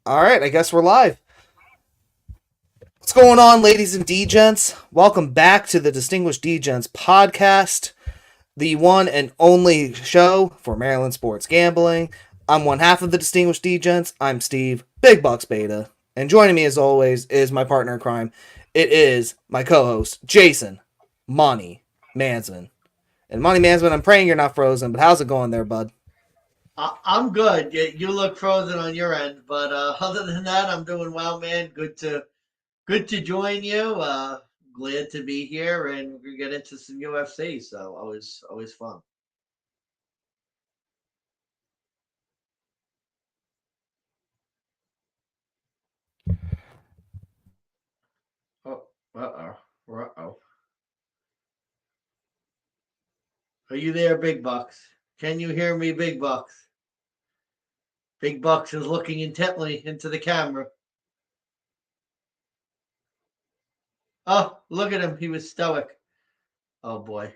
All right, I guess we're live. What's going on, ladies and DeGents? Welcome back to the Distinguished DeGents podcast, the one and only show for Maryland sports gambling. I'm one half of the Distinguished DeGents. I'm Steve, Big Bucks Beta. And joining me, as always, is my partner in crime. It is my co-host, Jason, Monty Mansman. And Monty Mansman, I'm praying you're not frozen, but how's it going there, bud? I'm good. You look frozen on your end, but other than that, I'm doing well, man. Good to join you. Glad to be here, and we get into some UFC. So always fun. Oh, uh-oh. Are you there, Big Bucks? Can you hear me, Big Bucks? Big Bucks is looking intently into the camera. Oh, look at him. He was stoic. Oh boy.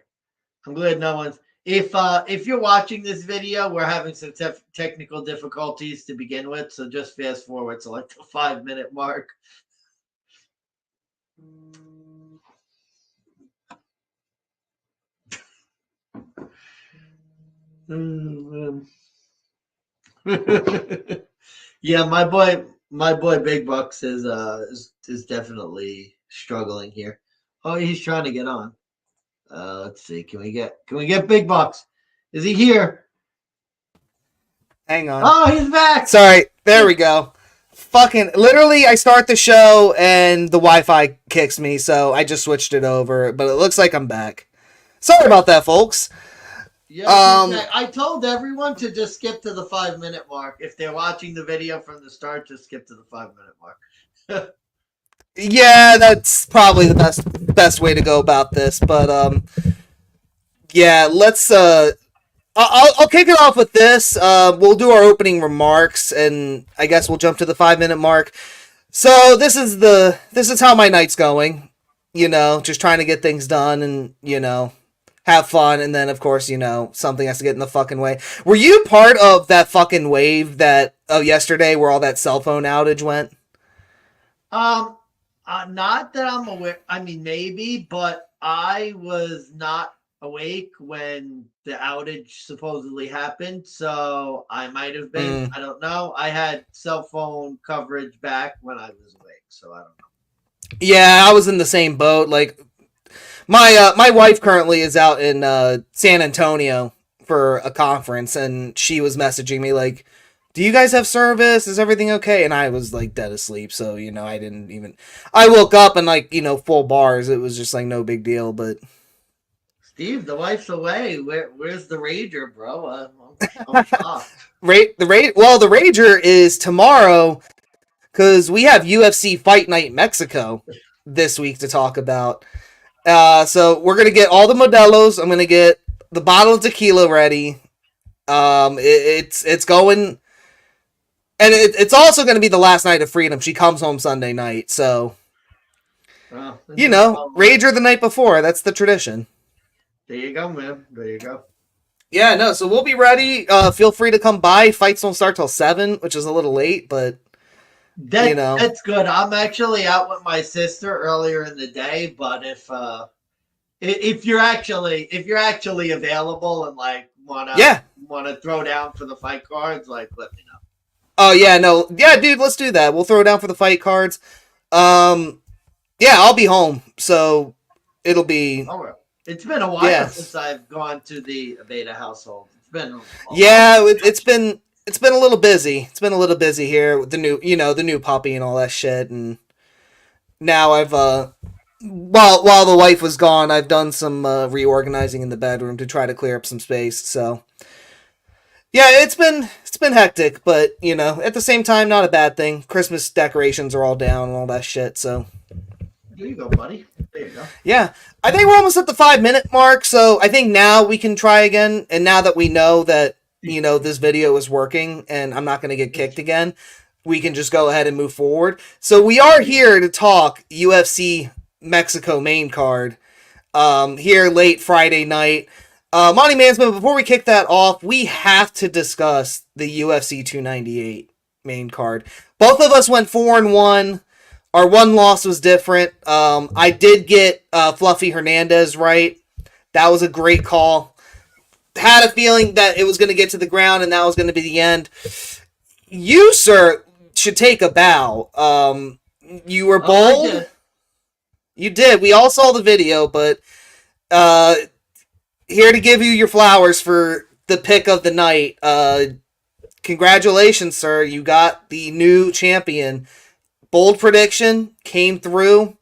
I'm glad no one's. If you're watching this video, we're having some technical difficulties to begin with, so just fast forward to like the 5 minute mark. Yeah, my boy Big Bucks is definitely struggling here. Oh, he's trying to get on. Let's see. Can we get Big Bucks? Is he here? Hang on. Oh, he's back. Sorry, there we go. Fucking literally, I start the show and the Wi-Fi kicks me, so I just switched it over. But it looks like I'm back. Sorry about that, folks. Yeah, I told everyone to just skip to the 5 minute mark. If they're watching the video from the start, just skip to the 5 minute mark. Yeah, that's probably the best way to go about this. But yeah, let's. I'll kick it off with this. We'll do our opening remarks, and I guess we'll jump to the 5 minute mark. So this is how my night's going. You know, just trying to get things done, and have fun, and then of course something has to get in the fucking way. Were you part of that fucking wave that yesterday where all that cell phone outage went? Not that I'm aware. I mean, maybe, but I was not awake when the outage supposedly happened, so I might have been. I don't know. I had cell phone coverage back when I was awake, so I don't know. Yeah, I was in the same boat. Like my wife currently is out in San Antonio for a conference, and she was messaging me like, do you guys have service? Is everything okay? And I was like dead asleep, so I didn't even. I woke up and full bars. It was just like no big deal. But Steve, the wife's away. Where's the rager, bro? I'm shocked. Well, the rager is tomorrow because we have UFC Fight Night Mexico this week to talk about. So we're gonna get all the Modelos. I'm gonna get the bottle of tequila ready. It's going. And it's also going to be the last night of Freedom. She comes home Sunday night, so rager the night before. That's the tradition. There you go, man. There you go. Yeah, no. So we'll be ready. Feel free to come by. Fights don't start till 7, which is a little late, but that's good. I'm actually out with my sister earlier in the day, but if you're actually available and like wanna throw down for the fight cards, like let me know. Oh, yeah, no. Yeah, dude, let's do that. We'll throw down for the fight cards. Yeah, I'll be home, so it'll be... All right. It's been a while since I've gone to the Beta household. It's been it's been a little busy. It's been a little busy here with the new puppy and all that shit, and now I've, while the wife was gone, I've done some reorganizing in the bedroom to try to clear up some space, so... Yeah, it's been hectic, but at the same time, not a bad thing. Christmas decorations are all down and all that shit. So there you go, buddy. There you go. Yeah, I think we're almost at the 5 minute mark. So I think now we can try again. And now that we know that this video is working and I'm not going to get kicked again, we can just go ahead and move forward. So we are here to talk UFC Mexico main card here late Friday night. Monty Mansman, before we kick that off, we have to discuss the UFC 298 main card. Both of us went 4-1. Our one loss was different. I did get Fluffy Hernandez right. That was a great call. Had a feeling that it was going to get to the ground and that was going to be the end. You, sir, should take a bow. You were bold. I did. You did. We all saw the video, but here to give you your flowers for the pick of the night. Congratulations, sir. You got the new champion. Bold prediction, came through.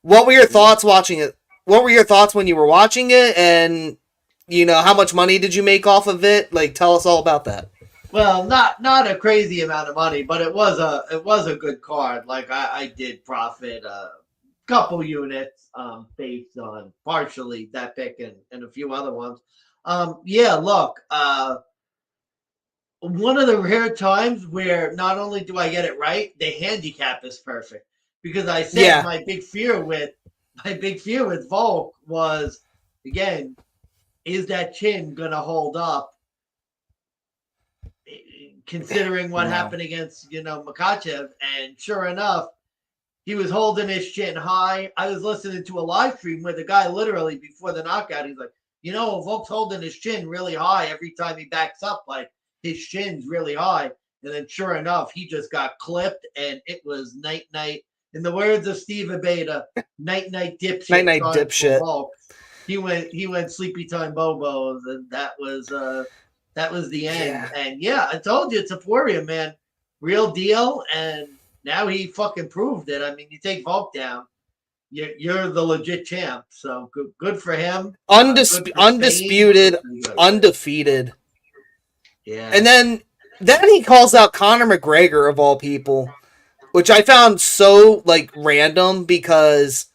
What were your thoughts watching it? What were your thoughts when you were watching it? And, you know, how much money did you make off of it? Like, tell us all about that. Well, not a crazy amount of money, but it was a good card. Like I did profit a couple units based on partially that pick and a few other ones. Yeah, look, one of the rare times where not only do I get it right, the handicap is perfect. Because I said my big fear with Volk was, again, is that chin gonna hold up? Considering what happened against, Makachev, and sure enough, he was holding his chin high. I was listening to a live stream where the guy literally before the knockout, he's like, Volk's holding his chin really high every time he backs up, like his chin's really high. And then sure enough, he just got clipped, and it was night. In the words of Steve Abeda, night dipshit. Night dipshit. Volk. He went sleepy time bobos, and that was the end. Yeah. And I told you, it's a Taporia, man. Real deal. And now he fucking proved it. I mean, you take Volk down, you're the legit champ. So good for him. Undisputed, undefeated. Yeah. And then he calls out Conor McGregor, of all people, which I found so, like, random because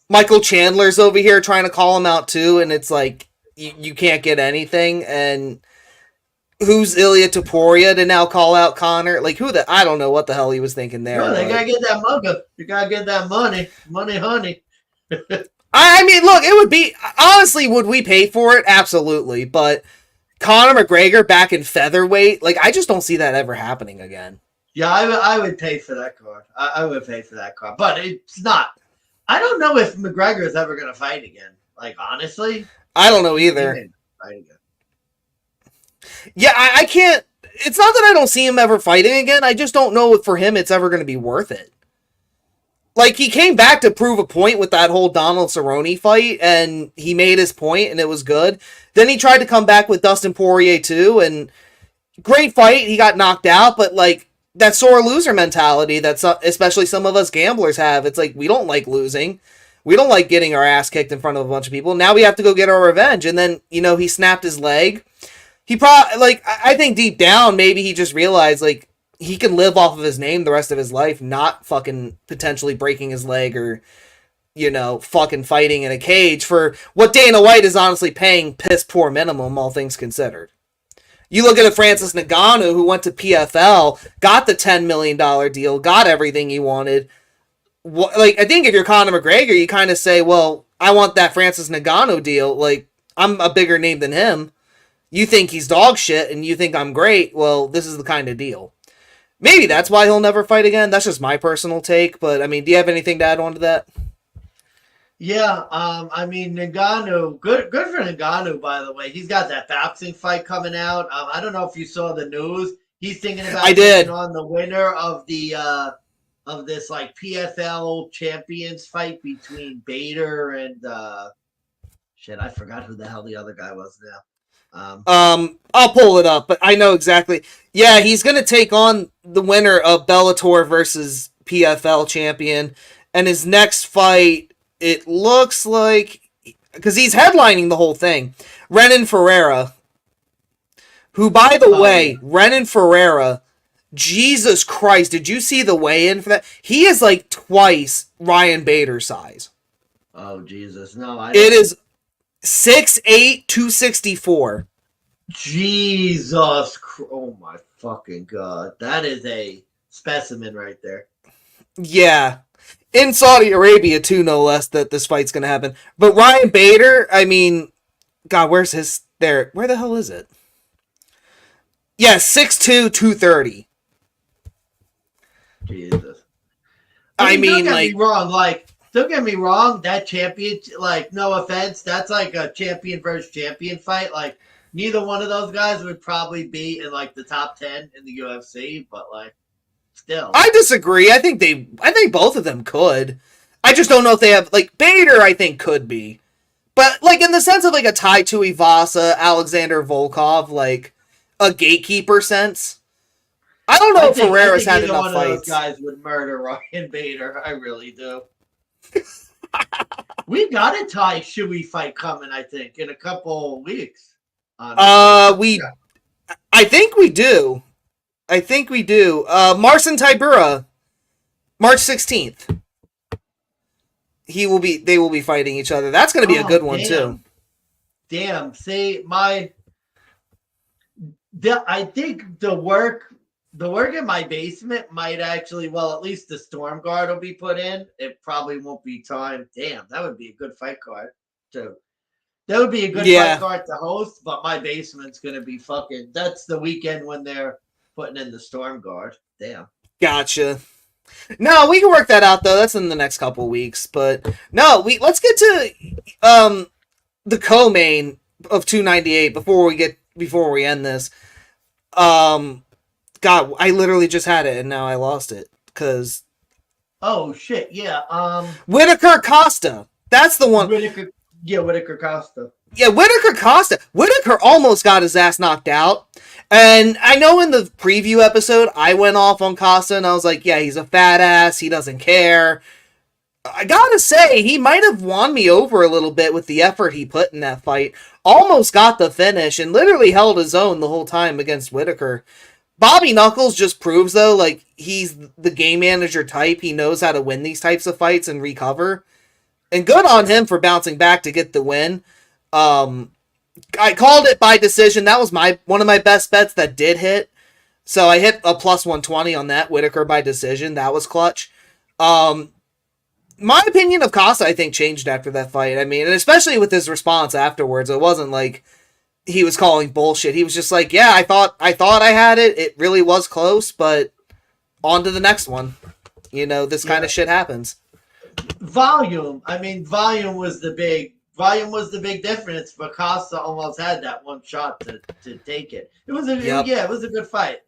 Michael Chandler's over here trying to call him out too. And it's like, you can't get anything. And who's Ilya Taporia to now call out Conor? Like, I don't know what the hell he was thinking there. No, they gotta get that mugga. You gotta get that money, honey. I mean, look, it would be, honestly, would we pay for it? Absolutely. But Conor McGregor back in featherweight, like, I just don't see that ever happening again. Yeah, I would pay for that card. I would pay for that card, but it's not. I don't know if McGregor is ever gonna fight again. Like, honestly, I don't know either. Fight again. Yeah, I can't. It's not that I don't see him ever fighting again. I just don't know if for him it's ever going to be worth it. Like, he came back to prove a point with that whole Donald Cerrone fight, and he made his point, and it was good. Then he tried to come back with Dustin Poirier too, and great fight. He got knocked out, but like that sore loser mentality that especially some of us gamblers have. It's like, we don't like losing. We don't like getting our ass kicked in front of a bunch of people. Now we have to go get our revenge. And then, he snapped his leg. He probably, like, I think deep down, maybe he just realized, like, he can live off of his name the rest of his life, not fucking potentially breaking his leg or, fucking fighting in a cage for what Dana White is honestly paying piss poor minimum, all things considered. You look at a Francis Ngannou who went to PFL, got the $10 million deal, got everything he wanted. Like, I think if you're Conor McGregor, you kind of say, well, I want that Francis Ngannou deal. Like, I'm a bigger name than him. You think he's dog shit and you think I'm great. Well, this is the kind of deal. Maybe that's why he'll never fight again. That's just my personal take. But, I mean, do you have anything to add on to that? Yeah, I mean, Ngannou, good for Ngannou, by the way. He's got that boxing fight coming out. I don't know if you saw the news. He's thinking about taking on the winner of the of this like PFL champions fight between Bader and shit. I forgot who the hell the other guy was now. I'll pull it up, but I know exactly. Yeah, he's gonna take on the winner of Bellator versus PFL champion, and his next fight. It looks like, because he's headlining the whole thing, Renan Ferreira, who, by the way, Renan Ferreira, Jesus Christ, did you see the weigh-in for that? He is like twice Ryan Bader's size. Oh, Jesus. No, it is 6'8", 264. Jesus. Oh, my fucking God. That is a specimen right there. Yeah. In Saudi Arabia, too, no less, that this fight's going to happen. But Ryan Bader, I mean, God, where's his... There. Where the hell is it? Yeah, 6'2", 230. Jesus. I mean, don't get like, me wrong. Like, don't get me wrong. That champion, like, no offense, that's like a champion versus champion fight. Like, neither one of those guys would probably be in like the top 10 in the UFC, but like, still. I disagree. I think both of them could. I just don't know if they have, like, Bader, I think, could be. But, like, in the sense of, like, a Tai Tuivasa, Alexander Volkov, like, a gatekeeper sense. I don't know if Ferreira's had enough fights. Either one of those guys would murder Ryan Bader. I really do. We got a Tai Shui fight coming, I think, in a couple weeks. I think we do. Marcin Tybura, March 16th. They will be fighting each other. That's going to be a good one, too. Damn. See, I think the work in my basement might actually, well, at least the Storm Guard will be put in. It probably won't be time. Damn, that would be a good fight card, too. That would be a good fight card to host, but my basement's going to be fucking, that's the weekend when they're putting in the Storm Guard. Damn. Gotcha. No, we can work that out though. That's in the next couple weeks. But no, let's get to the co-main of 298 before we end this. God, I literally just had it and now I lost it because. Oh shit! Yeah. Whitaker Costa. That's the one. Whitaker Costa. Yeah, Whitaker Costa. Whitaker almost got his ass knocked out. And I know in the preview episode, I went off on Costa and I was like, yeah, he's a fat ass. He doesn't care. I gotta say, he might have won me over a little bit with the effort he put in that fight. Almost got the finish and literally held his own the whole time against Whitaker. Bobby Knuckles just proves, though, like, he's the game manager type. He knows how to win these types of fights and recover. And good on him for bouncing back to get the win. I called it by decision. That was one of my best bets that did hit. So I hit a plus 120 on that. Whitaker by decision. That was clutch. My opinion of Costa, I think, changed after that fight. I mean, and especially with his response afterwards. It wasn't like he was calling bullshit. He was just like, yeah, I thought I had it. It really was close, but on to the next one. You know, this kind of shit happens. Volume. I mean, volume was the big difference, but Costa almost had that one shot to take it. It was it was a good fight.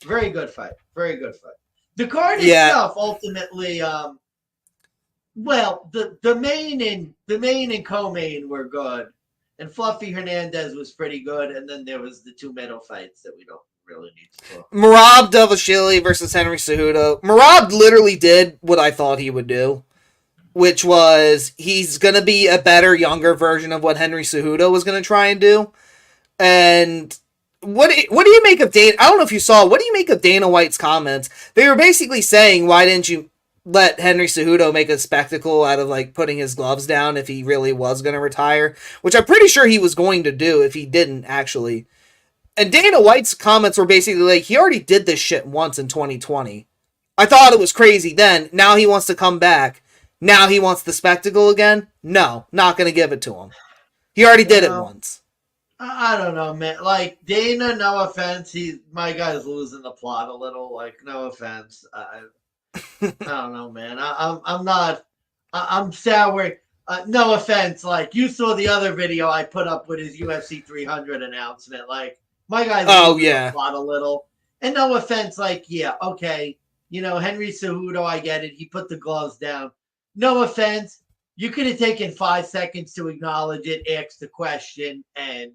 Very good fight. Very good fight. The card itself ultimately, well, the main and co-main were good, and Fluffy Hernandez was pretty good, and then there was the two middle fights that we don't really need to talk. Merab Dvalishvili versus Henry Cejudo. Merab literally did what I thought he would do, which was he's going to be a better, younger version of what Henry Cejudo was going to try and do. And what do you make of Dana? I don't know if you saw. What do you make of Dana White's comments? They were basically saying, why didn't you let Henry Cejudo make a spectacle out of, like, putting his gloves down if he really was going to retire? Which I'm pretty sure he was going to do if he didn't, actually. And Dana White's comments were basically like, he already did this shit once in 2020. I thought it was crazy then. Now he wants to come back. Now he wants the spectacle again? No, not going to give it to him. He already did it once. I don't know, man. Like, Dana, no offense. My guy's losing the plot a little. Like, no offense. I don't know, man. I'm sour. No offense. Like, you saw the other video I put up with his UFC 300 announcement. Like, my guy's losing the plot a little. And no offense. Like, yeah, okay. You know, Henry Cejudo, I get it. He put the gloves down. No offense. You could have taken 5 seconds to acknowledge it, ask the question, and,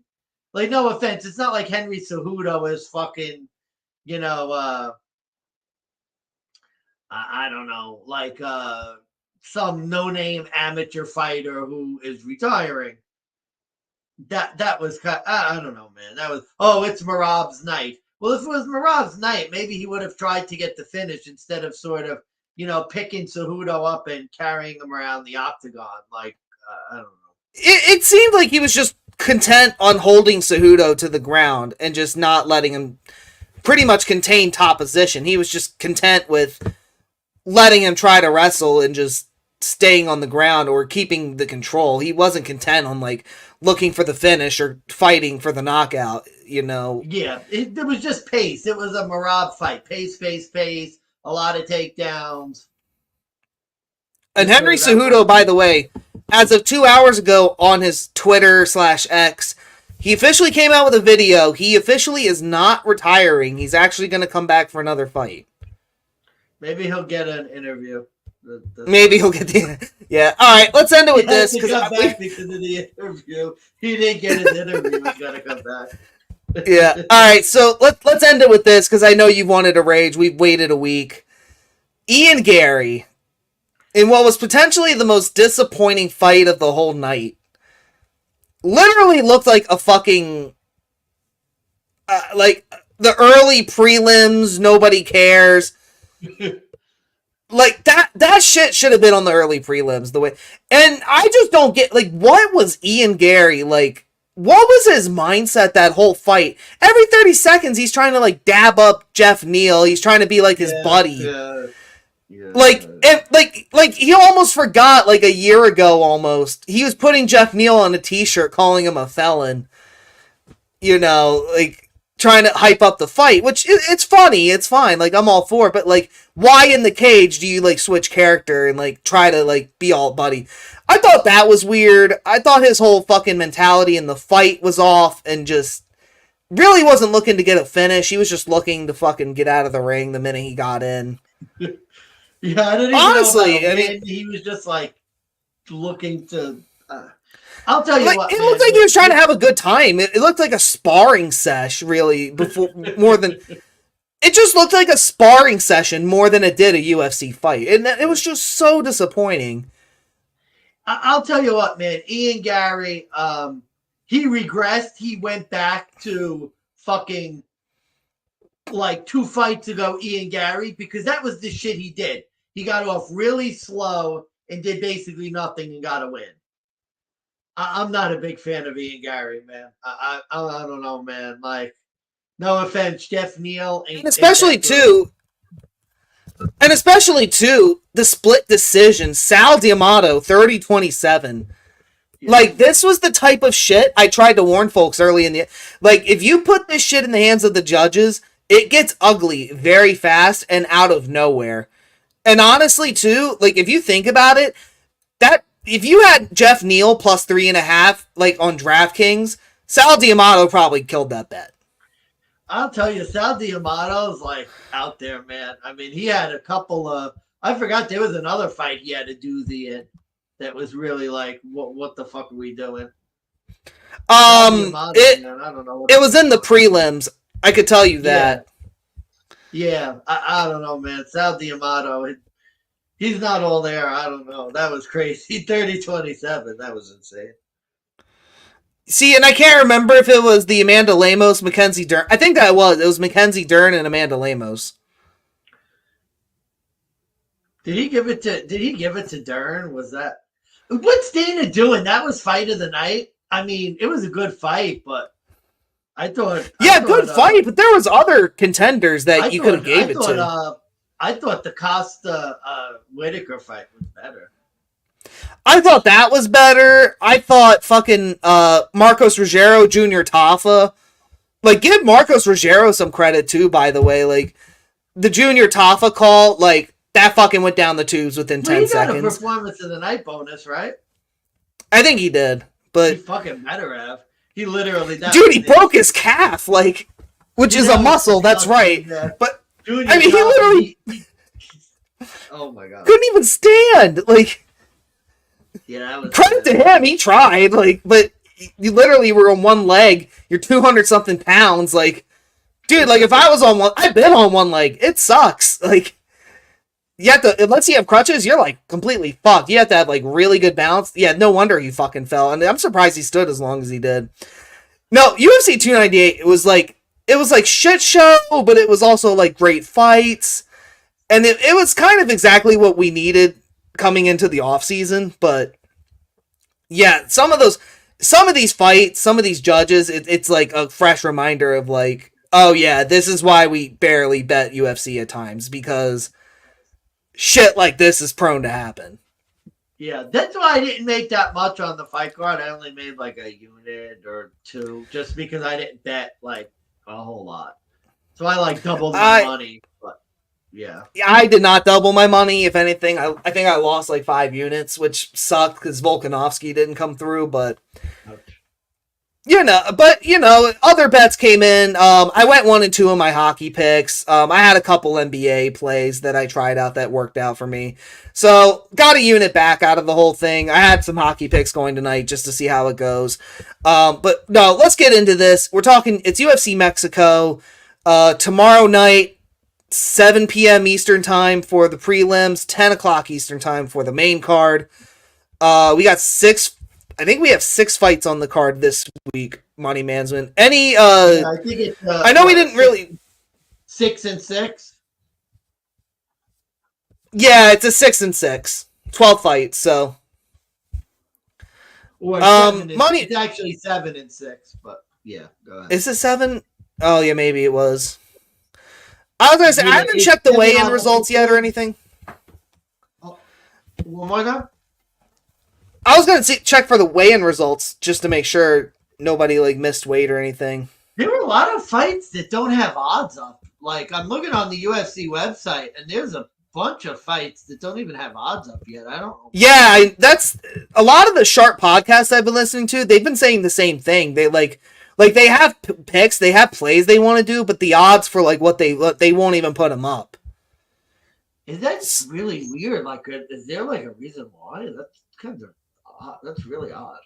like, no offense. It's not like Henry Cejudo is fucking, you know, I don't know, like some no-name amateur fighter who is retiring. That was I don't know, man. That was it's Merab's night. Well, if it was Merab's night, maybe he would have tried to get the finish instead of sort of, you know, picking Cejudo up and carrying him around the octagon. Like, I don't know. It seemed like he was just content on holding Cejudo to the ground and just not letting him pretty much contain top position. He was just content with letting him try to wrestle and just staying on the ground or keeping the control. He wasn't content on, like, looking for the finish or fighting for the knockout, you know. Yeah, it was just pace. It was a Merab fight. Pace, pace, pace. a lot of takedowns. And Henry Cejudo, by the way, as of 2 hours ago on his Twitter/X, he officially came out with a video. He officially is not retiring. He's actually going to come back for another fight. Maybe he'll get an interview. Maybe he'll get the... Yeah. All right, let's end it with this. He has to come back because of the interview. He didn't get his interview. He's got to come back. Yeah. All right, so let's end it with this because I know you wanted to rage. We've waited a week. Ian Gary, in what was potentially the most disappointing fight of the whole night, literally looked like a fucking... like, the early prelims, nobody cares... Like, that shit should have been on the early prelims, the way... And I just don't get, like, what was Ian Gary, like, what was his mindset that whole fight? Every 30 seconds, he's trying to, like, dab up Jeff Neal. He's trying to be, like, his buddy. Yeah. Like, he almost forgot, like, a year ago, almost. He was putting Jeff Neal on a t-shirt, calling him a felon. You know, like... trying to hype up the fight, which it's funny, it's fine, like, I'm all for it, but, like, why in the cage do you, like, switch character and, like, try to, like, be all buddy? I thought that was weird. I thought his whole fucking mentality in the fight was off and just really wasn't looking to get a finish. He was just looking to fucking get out of the ring the minute he got in. Yeah, I didn't even honestly, know I mean, he was just, like, looking to... I'll tell you like, what, it man, looked like he was trying to have a good time. It looked like a sparring sesh, really, before more than... It just looked like a sparring session more than it did a UFC fight. And it was just so disappointing. I'll tell you what, man. Ian Gary, he regressed. He went back to fucking, like, 2 fights ago, Ian Gary, because that was the shit he did. He got off really slow and did basically nothing and got a win. I'm not a big fan of Ian Gary, man. I don't know, man. Like, no offense, Jeff Neal ain't... And especially, too, the split decision, Sal D'Amato, 30-27. Yeah. Like, this was the type of shit I tried to warn folks early in the... Like, if you put this shit in the hands of the judges, it gets ugly very fast and out of nowhere. And honestly, too, like, if you think about it, that... If you had Jeff Neal plus 3.5, like, on DraftKings, Sal D'Amato probably killed that bet. I'll tell you, Sal D'Amato's, like, out there, man. I mean, he had a couple of... I forgot there was another fight he had a doozy in that was really like, what the fuck are we doing? D'Amato, man, I don't know. It was in the prelims. I could tell you that. Yeah, I don't know, man. Sal D'Amato... He's not all there. I don't know. That was crazy. 30-27. That was insane. See, and I can't remember if it was the Amanda Lemos, Mackenzie Dern. I think that was. It was Mackenzie Dern and Amanda Lemos. Did he give it to Dern? Was that... What's Dana doing? That was fight of the night. I mean, it was a good fight, but I thought... good fight, but there was other contenders that you could have gave it to. I thought the Costa Whitaker fight was better. I thought that was better. I thought fucking Marcos Rogero Jr. Tafa. Like, give Marcos Rogero some credit too, by the way. Like, the Junior Tafa call, like, that fucking went down the tubes within 10 seconds. He got a performance of the night bonus, right? I think he did, but... He fucking better have. He literally... Dude, he broke his calf, like, which is a muscle, that's right. Yeah. But... Junior I mean, he literally oh my god, couldn't even stand. Like, yeah, credit to him, he tried. Like, but you literally were on one leg. You're 200-something pounds. Like, dude, like if I was on one, I've been on one leg. It sucks. Like, you have to, unless you have crutches, you're like completely fucked. You have to have like really good balance. Yeah, no wonder he fucking fell. And I'm surprised he stood as long as he did. No, UFC 298. It was like shit show, but it was also like great fights. And it was kind of exactly what we needed coming into the off season. But yeah, some of these fights, some of these judges, it's like a fresh reminder of like, oh yeah, this is why we barely bet UFC at times, because shit like this is prone to happen. Yeah, that's why I didn't make that much on the fight card. I only made like a unit or two, just because I didn't bet like a whole lot. So I like doubled my money. But Yeah. I did not double my money. If anything, I think I lost like 5 units, which sucked because Volkanovski didn't come through. But Ouch. other bets came in. I went 1 and 2 in my hockey picks. I had a couple NBA plays that I tried out that worked out for me. So got a unit back out of the whole thing. I had some hockey picks going tonight just to see how it goes. But no, let's get into this. We're talking. It's UFC Mexico tomorrow night, 7 p.m. Eastern time for the prelims, 10 o'clock Eastern time for the main card. We got 6. I think we have 6 fights on the card this week, Money Management. Any, Yeah, I think it's. I know we didn't really. 6 and 6. Yeah, it's a 6 and 6. 12 fights, so. Or money. It's actually 7 and 6, but yeah, go ahead. Is it 7? Oh, yeah, maybe it was. I was going to say, I haven't checked the weigh-in results yet or anything. Oh, one more time? I was going to check for the weigh-in results just to make sure nobody like missed weight or anything. There were a lot of fights that don't have odds up. Like, I'm looking on the UFC website, and there's a bunch of fights that don't even have odds up yet. I don't know. Yeah, that's a lot of the Sharp podcasts I've been listening to. They've been saying the same thing. They like they have picks, they have plays they want to do, but the odds for like what they won't even put them up. Is that really weird? Like, is there like a reason why? That's kind of odd. That's really odd.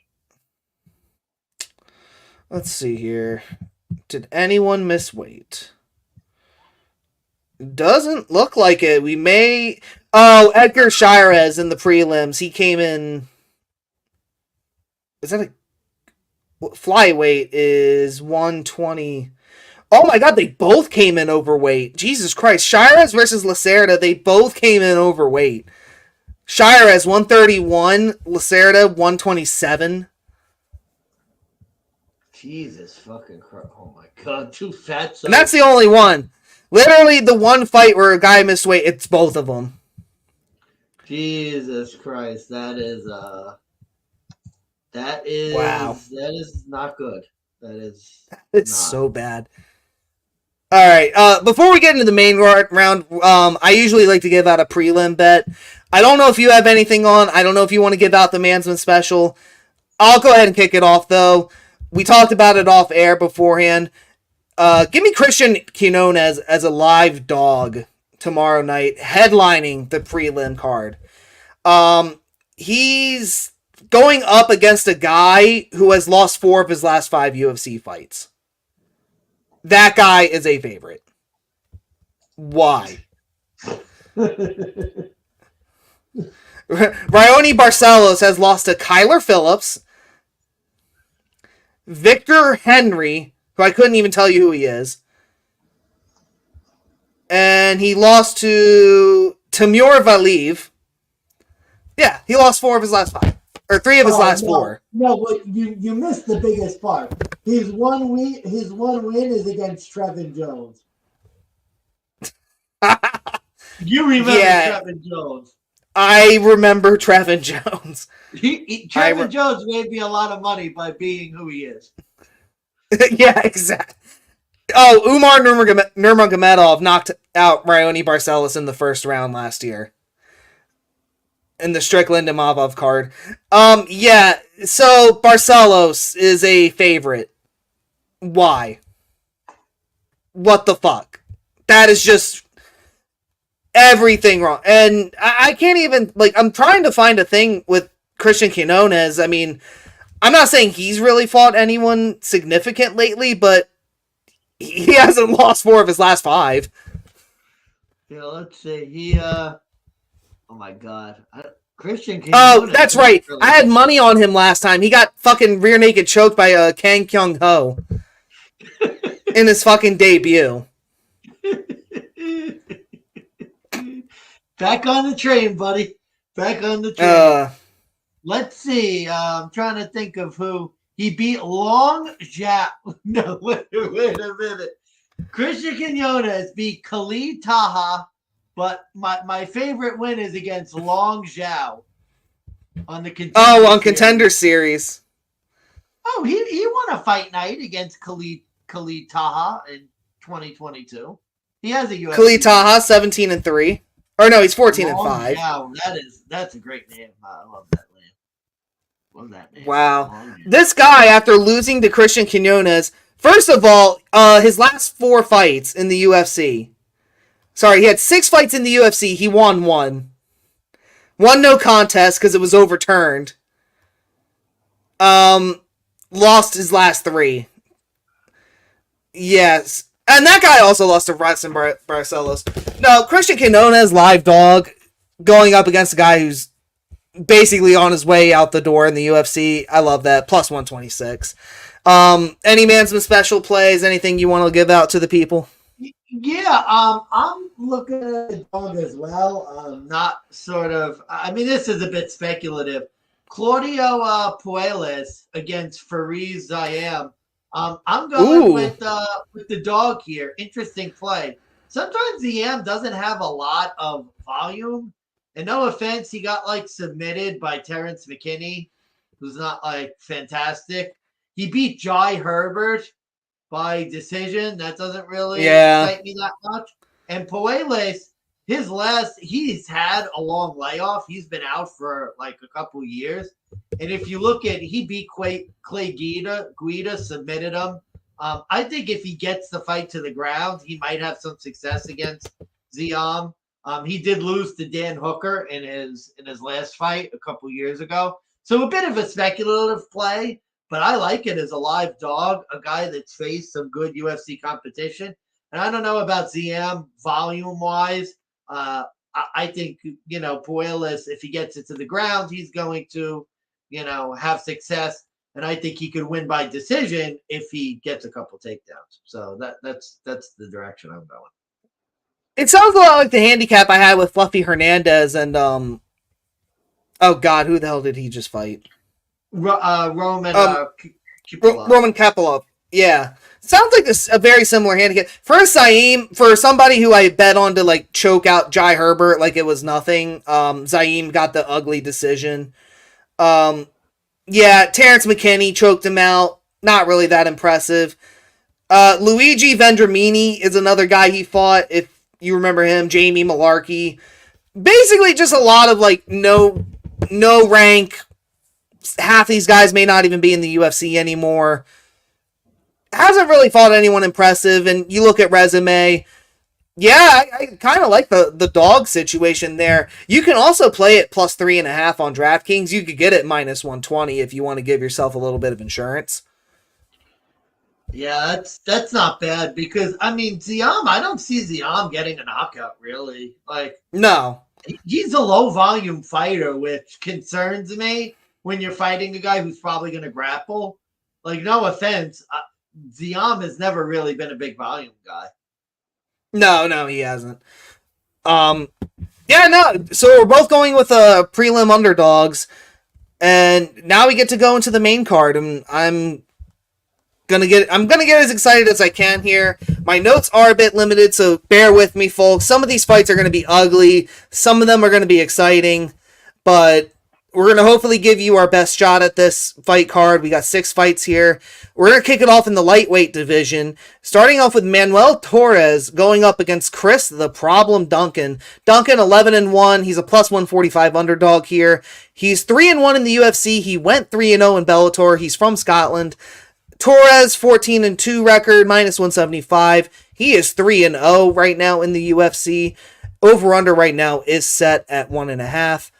Let's see here. Did anyone miss weight? Doesn't look like it. We may. Oh, Edgar Shirez in the prelims. He came in. Is that a flyweight? Is 120. Oh my god, they both came in overweight. Jesus Christ. Shirez versus Lacerda, they both came in overweight. Shirez 131, Lacerda 127. Jesus fucking Christ. Oh my god, too fat. And that's the only one. Literally the one fight where a guy missed weight, it's both of them. Jesus Christ, that is wow. That is not good. It's so bad. All right, before we get into the main round, I usually like to give out a prelim bet. I don't know if you have anything on. I don't know if you want to give out the Mansman special. I'll go ahead and kick it off, though. We talked about it off air beforehand. Give me Christian Quinones as a live dog tomorrow night, headlining the prelim card. He's going up against a guy who has lost 4 of his last 5 UFC fights. That guy is a favorite. Why? Raoni Barcelos has lost to Kyler Phillips, Victor Henry, who I couldn't even tell you who he is, and he lost to Timur Valiyev. Yeah, he lost 4 of his last 5. Or 3 of his last 4. No, but you missed the biggest part. His one win is against Trevin Jones. You remember Trevin Jones. I remember Trevin Jones. Trevin Jones made me a lot of money by being who he is. Yeah, exactly. Oh, Umar Nurmagomedov knocked out Raoni Barcelos in the first round last year. In the Strickland Imavov card. Yeah, so Barcelos is a favorite. Why? What the fuck? That is just everything wrong. And I can't even, like, I'm trying to find a thing with Christian Quinones. I mean, I'm not saying he's really fought anyone significant lately, but he hasn't lost 4 of his last 5. Yeah, let's see. Oh my god. Christian Quinones. Oh, that's right. Really I had money on him last time. He got fucking rear naked choked by Kang Kyung Ho in his fucking debut. Back on the train, buddy. Back on the train. Let's see. I'm trying to think of who he beat. Long Zhao. No, wait a minute. Christian Quinones beat Khalid Taha. But my favorite win is against Long Zhao on the Contender Series. Oh, he won a fight night against Khalid Taha in 2022. He has a UFC. Khalid Taha, 17-3. Or no, he's 14-5. Wow, that's a great name. I love that name. Love that name. Wow. This guy, after losing to Christian Quinones, first of all, his last 4 fights in the UFC. Sorry, he had 6 fights in the UFC. He won 1. 1 no contest because it was overturned. Lost his last 3. Yes. And that guy also lost to Bryson Barcelos. No, Christian Quinones, live dog, going up against a guy who's basically on his way out the door in the UFC. I love that. Plus 126. Any Mansman special plays? Anything you want to give out to the people? Yeah, I'm looking at the dog as well. Not sort of. I mean, this is a bit speculative. Claudio Puelles against Fariz Zayam. I'm going with the dog here. Interesting play. Sometimes Zayam doesn't have a lot of volume. And no offense, he got like submitted by Terrence McKinney, who's not like fantastic. He beat Jai Herbert by decision. That doesn't really excite me that much. And Puelles, he's had a long layoff. He's been out for like a couple years. And if you look at, he beat Clay Guida, submitted him. I think if he gets the fight to the ground, he might have some success against Zayam. He did lose to Dan Hooker in his last fight a couple years ago. So a bit of a speculative play, but I like it as a live dog, a guy that's faced some good UFC competition. And I don't know about Zayam volume-wise. I think, Puelles, if he gets it to the ground, he's going to, have success. And I think he could win by decision if he gets a couple takedowns. So that's the direction I'm going. It sounds a lot like the handicap I had with Fluffy Hernandez and oh god, who the hell did he just fight? Roman Kapilov. Yeah, sounds like a very similar handicap for Zaim. For somebody who I bet on to like choke out Jai Herbert like it was nothing. Zaim got the ugly decision. Yeah, Terrence McKinney choked him out. Not really that impressive. Luigi Vendramini is another guy he fought. If you remember him, Jamie Malarkey. Basically just a lot of like no rank. Half these guys may not even be in the UFC anymore. Hasn't really fought anyone impressive. And you look at resume. Yeah, I kind of like the dog situation there. You can also play it plus 3.5 on DraftKings. You could get it minus 120 if you want to give yourself a little bit of insurance. Yeah, that's not bad because I mean Zayam, I don't see Zayam getting a knockout really. Like no, he's a low volume fighter, which concerns me when you're fighting a guy who's probably going to grapple. Like no offense, Zayam has never really been a big volume guy. No, he hasn't. Yeah, no. So we're both going with prelim underdogs, and now we get to go into the main card, and I'm gonna get as excited as I can here. My notes are a bit limited, so bear with me, folks. Some of these fights are gonna be ugly, some of them are gonna be exciting, but we're gonna hopefully give you our best shot at this fight card. We got 6 fights here. We're gonna kick it off in the lightweight division, starting off with Manuel Torres going up against Chris the Problem Duncan. Duncan 11-1. He's a plus 145 underdog here. He's 3-1 in the UFC. He went 3-0 in Bellator. He's from Scotland. Torres 14-2 record, minus 175. He is 3-0 right now in the UFC. Over under right now is set at 1.5.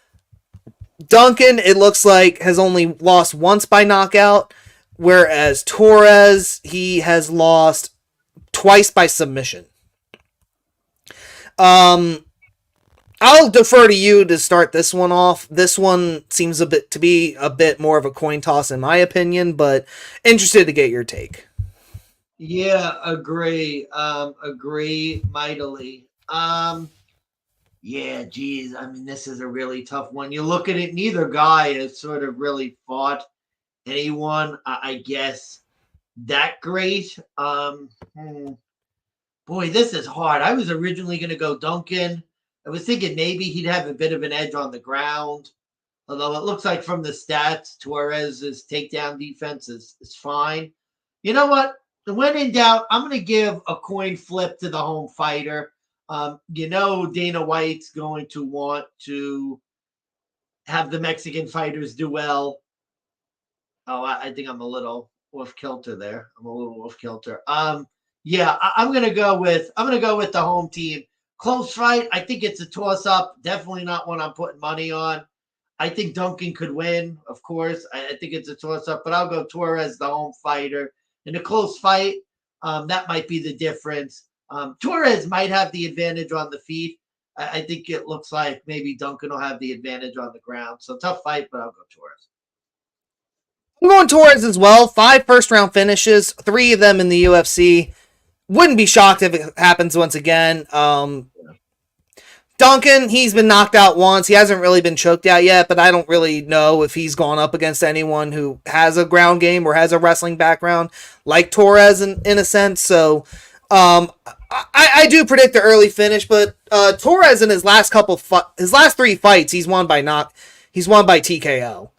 Duncan, it looks like, has only lost once by knockout, whereas Torres, he has lost twice by submission. I'll defer to you to start this one off. This one seems to be a bit more of a coin toss in my opinion, but interested to get your take. Yeah, agree. Agree mightily. Yeah, geez. I mean, this is a really tough one. You look at it, neither guy has sort of really fought anyone, I guess, that great. Boy, this is hard. I was originally going to go Duncan. I was thinking maybe he'd have a bit of an edge on the ground. Although it looks like from the stats, Torres's takedown defense is fine. You know what? when in doubt, I'm going to give a coin flip to the home fighter. Dana White's going to want to have the Mexican fighters do well. Oh, I think I'm a little off kilter there. I'm a little off kilter. Yeah, I'm gonna go with the home team. Close fight. I think it's a toss up. Definitely not one I'm putting money on. I think Duncan could win, of course. I think it's a toss up, but I'll go Torres, the home fighter. In a close fight, that might be the difference. Torres might have the advantage on the feet. I think it looks like maybe Duncan will have the advantage on the ground. So tough fight, but I'll go Torres. I'm going Torres as well. 5 first-round finishes, 3 of them in the UFC. Wouldn't be shocked if it happens once again. Duncan, he's been knocked out once. He hasn't really been choked out yet, but I don't really know if he's gone up against anyone who has a ground game or has a wrestling background like Torres in a sense. So I do predict the early finish, but Torres in his last 3 fights, he's won by TKO.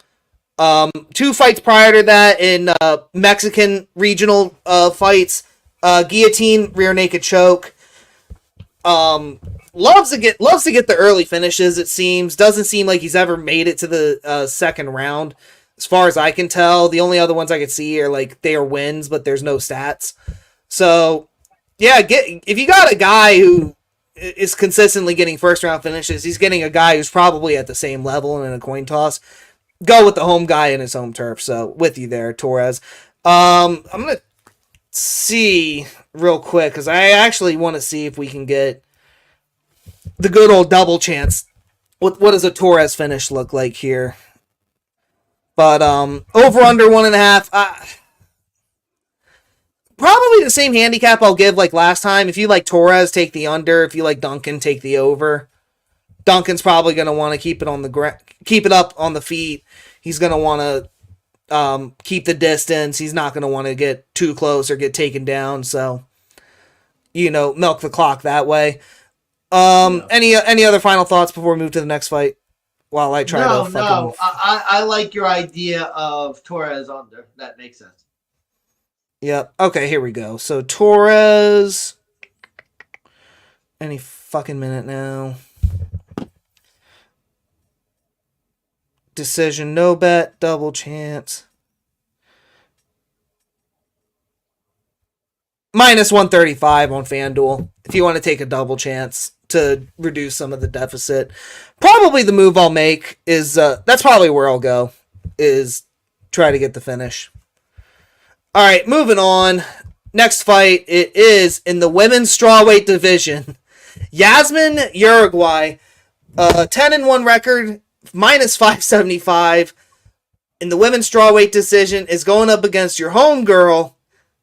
2 fights prior to that in Mexican regional fights, guillotine, rear naked choke. Loves to get the early finishes. It seems doesn't seem like he's ever made it to the second round, as far as I can tell. The only other ones I could see are like they are wins, but there's no stats. So yeah, if you got a guy who is consistently getting first round finishes, he's getting a guy who's probably at the same level and in a coin toss. Go with the home guy in his home turf. So with you there, Torres. I'm gonna see real quick because I actually want to see if we can get the good old double chance. What does a Torres finish look like here? But over under 1.5. Probably the same handicap I'll give like last time. If you like Torres, take the under. If you like Duncan, take the over. Duncan's probably going to want to keep it up on the feet. He's going to want to keep the distance. He's not going to want to get too close or get taken down. So, milk the clock that way. Any other final thoughts before we move to the next fight? While I try to fucking... No. I like your idea of Torres under. That makes sense. Yep. Okay, here we go. So Torres, any fucking minute now. Decision, no bet, double chance. Minus 135 on FanDuel if you want to take a double chance to reduce some of the deficit. Probably the move I'll make is, that's probably where I'll go, is try to get the finish. All right, moving on. Next fight, it is in the women's strawweight division. Yasmin Uruguay, 10-1 record, minus 575. In the women's strawweight decision is going up against your homegirl,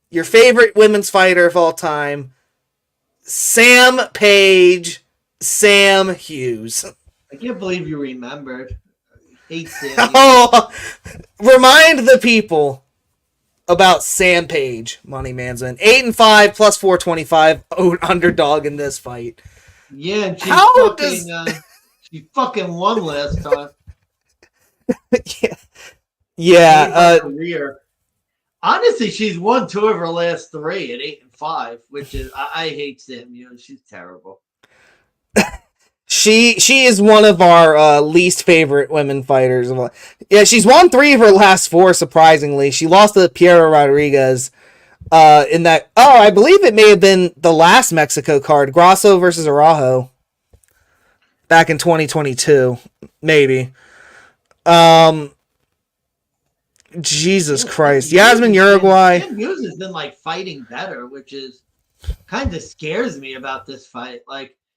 your favorite women's fighter of all time, Sam Hughes. I can't believe you remembered. I hate Sam. Remind the people about Sam Page, Money Man's 8-5 plus 425 underdog in this fight. Yeah, and she fucking won last time. Yeah. Career. Honestly, she's won 2 of her last 3 at 8-5, which is I hate Sam. She's terrible. She is one of our least favorite women fighters. Yeah, she's won 3 of her last 4, surprisingly. She lost to Piera Rodriguez in that... Oh, I believe it may have been the last Mexico card, Grasso versus Araujo, back in 2022. Maybe. Jesus Christ. Yasmin Uruguay. Sam Hughes has been, fighting better, which is kind of scares me about this fight.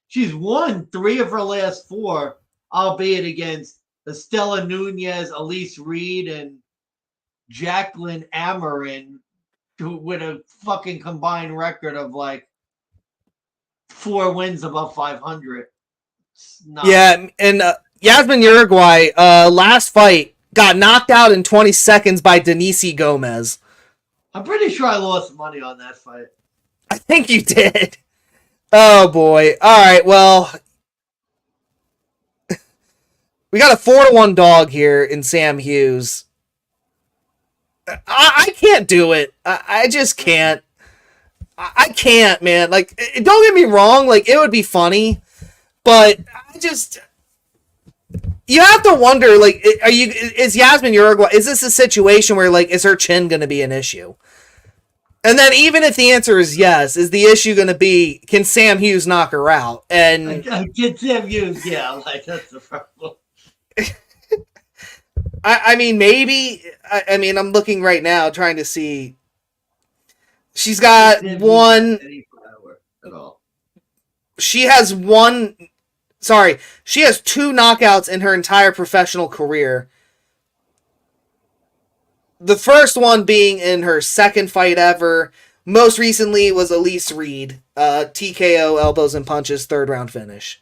She's won 3 of her last 4, albeit against Estela Nunez, Elise Reed, and Jacqueline Amarin, with a fucking combined record of 4 wins above 500. Yeah, and Yasmin Uruguay, last fight, got knocked out in 20 seconds by Denise Gomez. I'm pretty sure I lost money on that fight. I think you did. Oh, boy. All right, well, we got a 4-1 dog here in Sam Hughes. I can't do it. I just can't. I can't, man. Like, don't get me wrong. Like, it would be funny, but I just, you have to wonder, like, is Yasmin Uruguay, is this a situation where, like, is her chin going to be an issue? And then even if the answer is yes, is the issue going to be, can Sam Hughes knock her out? And Get Sam Hughes, yeah, like, that's the problem. I mean, maybe, I mean, I'm looking right now trying to see. She's got one. She has one. Sorry, she has 2 knockouts in her entire professional career. The first one being in her second fight ever. Most recently was Elise Reed. TKO, elbows and punches, 3rd round finish.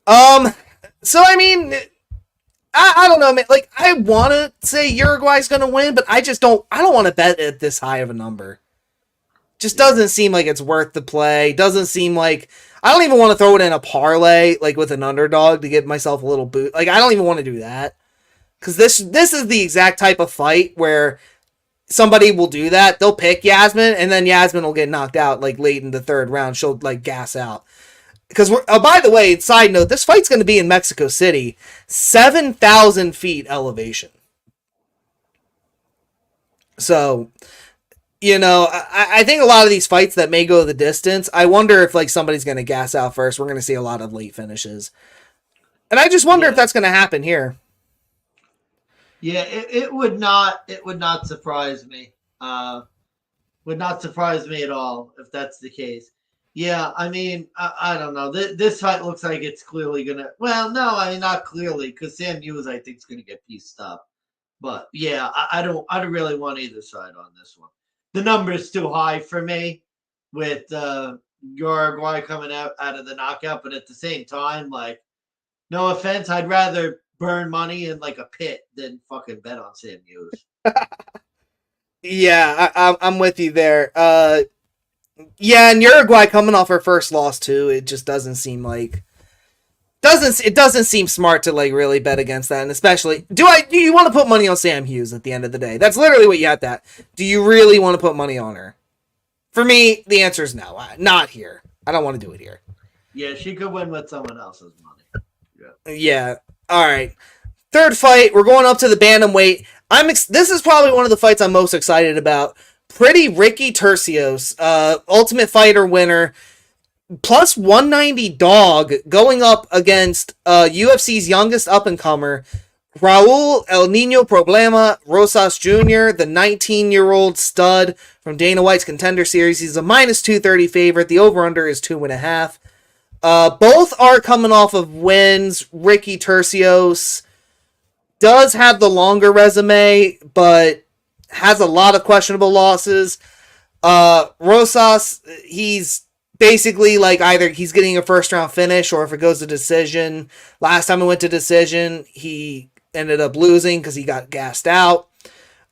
So I mean, I don't know, man. Like, I want to say Uruguay's going to win, but I don't want to bet at this high of a number. Just doesn't seem like it's worth the play. Doesn't seem like, I don't even want to throw it in a parlay, like with an underdog to give myself a little boost. Like, I don't even want to do that. Because this is the exact type of fight where somebody will do that. They'll pick Yasmin, and then Yasmin will get knocked out, like, late in the 3rd round. She'll, like, gas out. Because, by the way, side note, this fight's going to be in Mexico City. 7,000 feet elevation. So, you know, I think a lot of these fights that may go the distance, I wonder if, like, somebody's going to gas out first. We're going to see a lot of late finishes. And I just wonder if that's going to happen here. Yeah, it would not surprise me. Would not surprise me at all if that's the case. Yeah, I mean, I don't know. This fight looks like it's clearly gonna. Well, no, I mean, not clearly, because Sam Hughes, I think, is gonna get pieced up. But yeah, I don't really want either side on this one. The number is too high for me with Uruguay coming out of the knockout. But at the same time, like, no offense, I'd rather burn money in like a pit than fucking bet on Sam Hughes. Yeah, I'm with you there. Yeah, and Uruguay coming off her first loss too. It just doesn't seem like it doesn't seem smart to, like, really bet against that. And especially, do you want to put money on Sam Hughes at the end of the day? That's literally what you have to. Do you really want to put money on her? For me, the answer is no. Not here. I don't want to do it here. Yeah, she could win with someone else's money. Yeah. All right. 3rd fight, we're going up to the bantamweight. This is probably one of the fights I'm most excited about. Pretty Ricky Tercios, Ultimate Fighter winner, plus 190 dog, going up against UFC's youngest up-and-comer, Raul El Nino Problema Rosas Jr., the 19-year-old stud from Dana White's Contender Series. He's a minus 230 favorite. The over-under is 2.5. Both are coming off of wins. Ricky Tercios does have the longer resume, but has a lot of questionable losses. Rosas, he's basically, like, either he's getting a 1st round finish, or if it goes to decision. Last time it went to decision, he ended up losing because he got gassed out.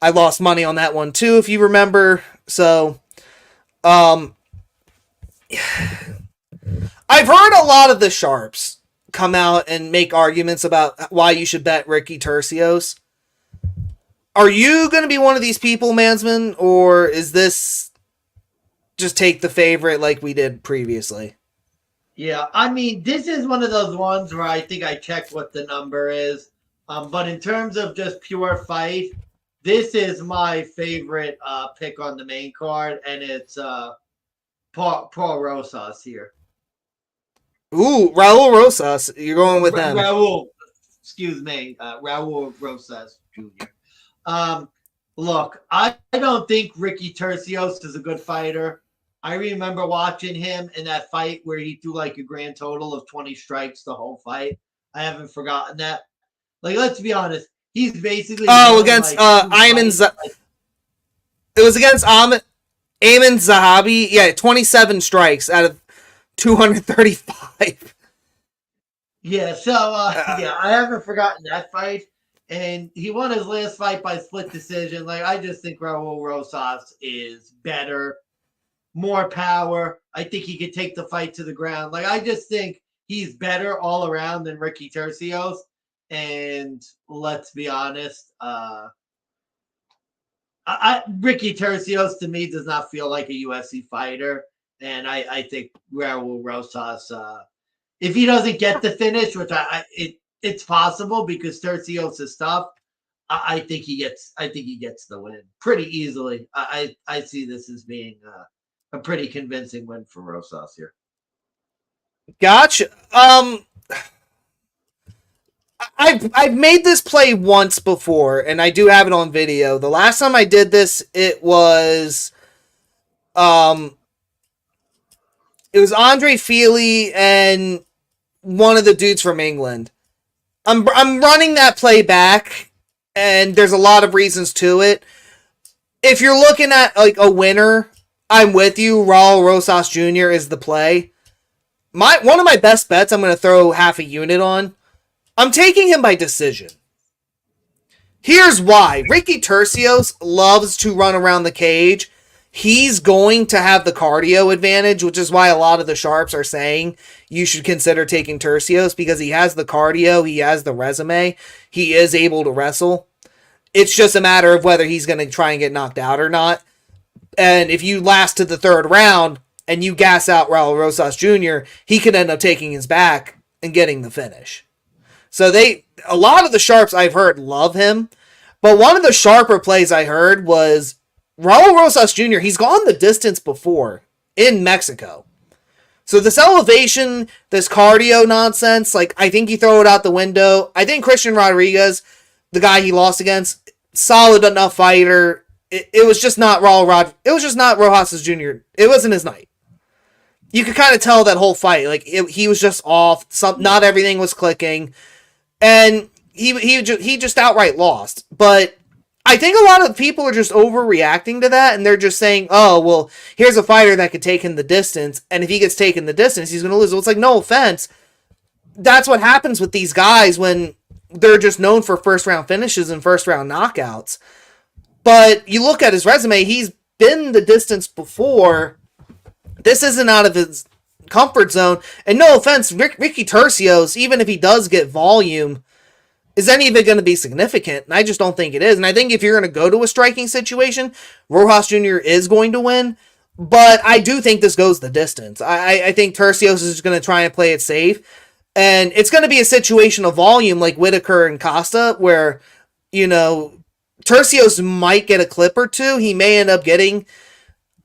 I lost money on that one too, if you remember. So, I've heard a lot of the sharps come out and make arguments about why you should bet Ricky Tercios. Are you going to be one of these people, Mansman, or is this just take the favorite like we did previously? Yeah, I mean, this is one of those ones where I think I checked what the number is. But in terms of just pure fight, this is my favorite pick on the main card, and it's Paul Rosas here. Ooh, Raul Rosas. You're going with him. Raul Rosas Jr. Look, I don't think Ricky Tercios is a good fighter. I remember watching him in that fight where he threw like a grand total of 20 strikes the whole fight. I haven't forgotten that. Like, let's be honest, he's basically against Ayman. It was against Ayman Zahabi. Yeah, 27 strikes out of 235. Yeah, so yeah, I haven't forgotten that fight. And he won his last fight by split decision. Like, I just think Raul Rosas is better, more power. I think he could take the fight to the ground. Like, I just think he's better all around than Ricky Tercios. And let's be honest, Ricky Tercios to me does not feel like a UFC fighter, and I think Raul Rosas, if he doesn't get the finish, which it's possible because Tercios is tough, I think he gets the win pretty easily. I see this as being a pretty convincing win for Rosas here. Gotcha. I've made this play once before, and I do have it on video. The last time I did this, it was Andre Feely and one of the dudes from England. I'm running that play back, and there's a lot of reasons to it. If you're looking at like a winner, I'm with you. Raul Rosas Jr. is the play. One of my best bets I'm going to throw half a unit on. I'm taking him by decision. Here's why. Ricky Tercios loves to run around the cage. He's going to have the cardio advantage, which is why a lot of the sharps are saying you should consider taking Tercios because he has the cardio, he has the resume, he is able to wrestle. It's just a matter of whether he's going to try and get knocked out or not. And if you last to the third round and you gas out Raul Rosas Jr., he could end up taking his back and getting the finish. So a lot of the sharps I've heard love him, but one of the sharper plays I heard was Raul Rosas Jr., he's gone the distance before in Mexico. So this elevation, this cardio nonsense, like I think you throw it out the window. I think Christian Rodriguez, the guy he lost against, solid enough fighter. It was just not it was just not Rojas Jr. It wasn't his night. You could kind of tell that whole fight, like he was just off. Not everything was clicking. And he just outright lost. But I think a lot of people are just overreacting to that, and they're just saying, oh, well, here's a fighter that could take him the distance, and if he gets taken the distance, he's going to lose. Well, it's like, no offense. That's what happens with these guys when they're just known for first-round finishes and first-round knockouts. But you look at his resume, he's been the distance before. This isn't out of his comfort zone. And no offense, Ricky Tercios, even if he does get volume, is any of it going to be significant? And I just don't think it is. And I think if you're going to go to a striking situation, Rojas Jr. is going to win. But I do think this goes the distance. I think Tercios is going to try and play it safe. And it's going to be a situation of volume like Whitaker and Costa where, Tercios might get a clip or two. He may end up getting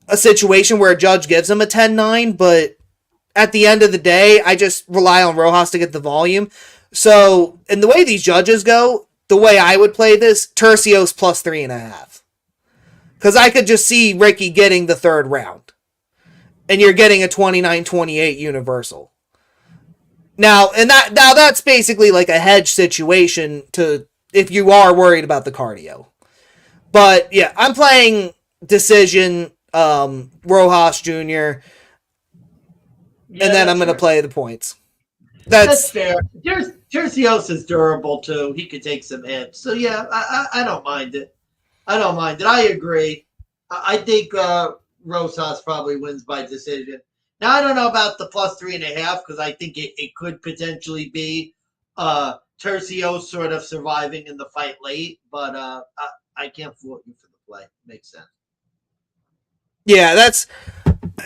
a situation where a judge gives him a 10-9, but at the end of the day, I just rely on Rojas to get the volume. So, in the way these judges go, the way I would play this, Tercios plus 3.5. Because I could just see Ricky getting the third round. And you're getting a 29-28 universal. Now that's basically like a hedge situation to if you are worried about the cardio. But yeah, I'm playing decision Rojas Jr. Yeah, and then I'm going to play the points. That's fair. Tercios is durable too. He could take some hits. So yeah, I don't mind it. I agree. I think Rosas probably wins by decision. Now I don't know about the plus 3.5 because I think it could potentially be Tercios sort of surviving in the fight late, but I can't fault you for the play. Makes sense. Yeah, that's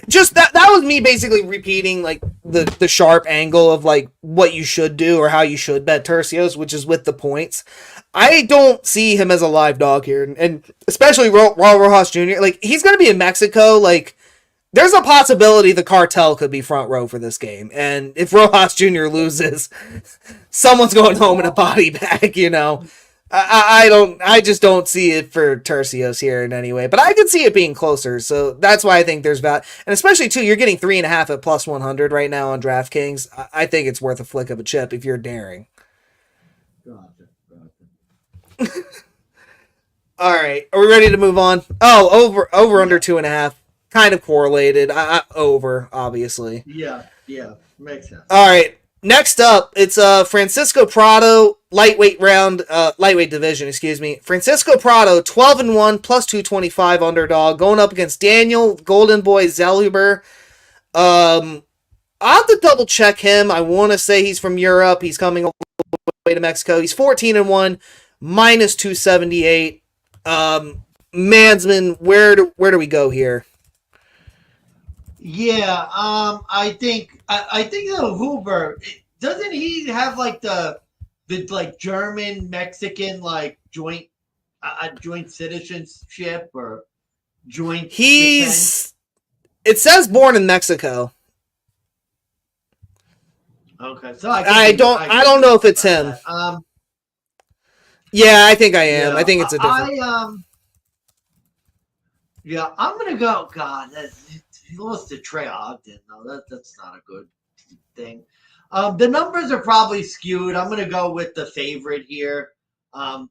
just that was me basically repeating like the sharp angle of like what you should do or how you should bet Tercios, which is with the points. I don't see him as a live dog here, and especially Raul Rojas Jr. Like he's going to be in Mexico. Like there's a possibility the cartel could be front row for this game, and if Rojas Jr. loses, someone's going home in a body bag. I just don't see it for Tercios here in any way, but I could see it being closer. So that's why I think there's value. And especially too, you're getting 3.5 at plus 100 right now on DraftKings. I think it's worth a flick of a chip if you're daring. Gotcha. All right. Are we ready to move on? Oh, over under 2.5. Kind of correlated. Over, obviously. Yeah. Makes sense. All right. Next up, it's Francisco Prado, lightweight division, Francisco Prado, 12-1, plus 225 underdog, going up against Daniel Golden Boy Zellhuber. I'll have to double check him. I want to say he's from Europe. He's coming away to Mexico. He's 14-1, minus 278. Mansman, where do we go here? Yeah, I think Hoover, doesn't he have like the like German Mexican like joint joint citizenship or joint descent? It says born in Mexico. Okay, so I don't know if it's him. Yeah, I think I am. Yeah, I think it's a different. Yeah, I'm gonna go. God, he lost to Trey Ogden though. That's not a good thing. The numbers are probably skewed. I'm gonna go with the favorite here.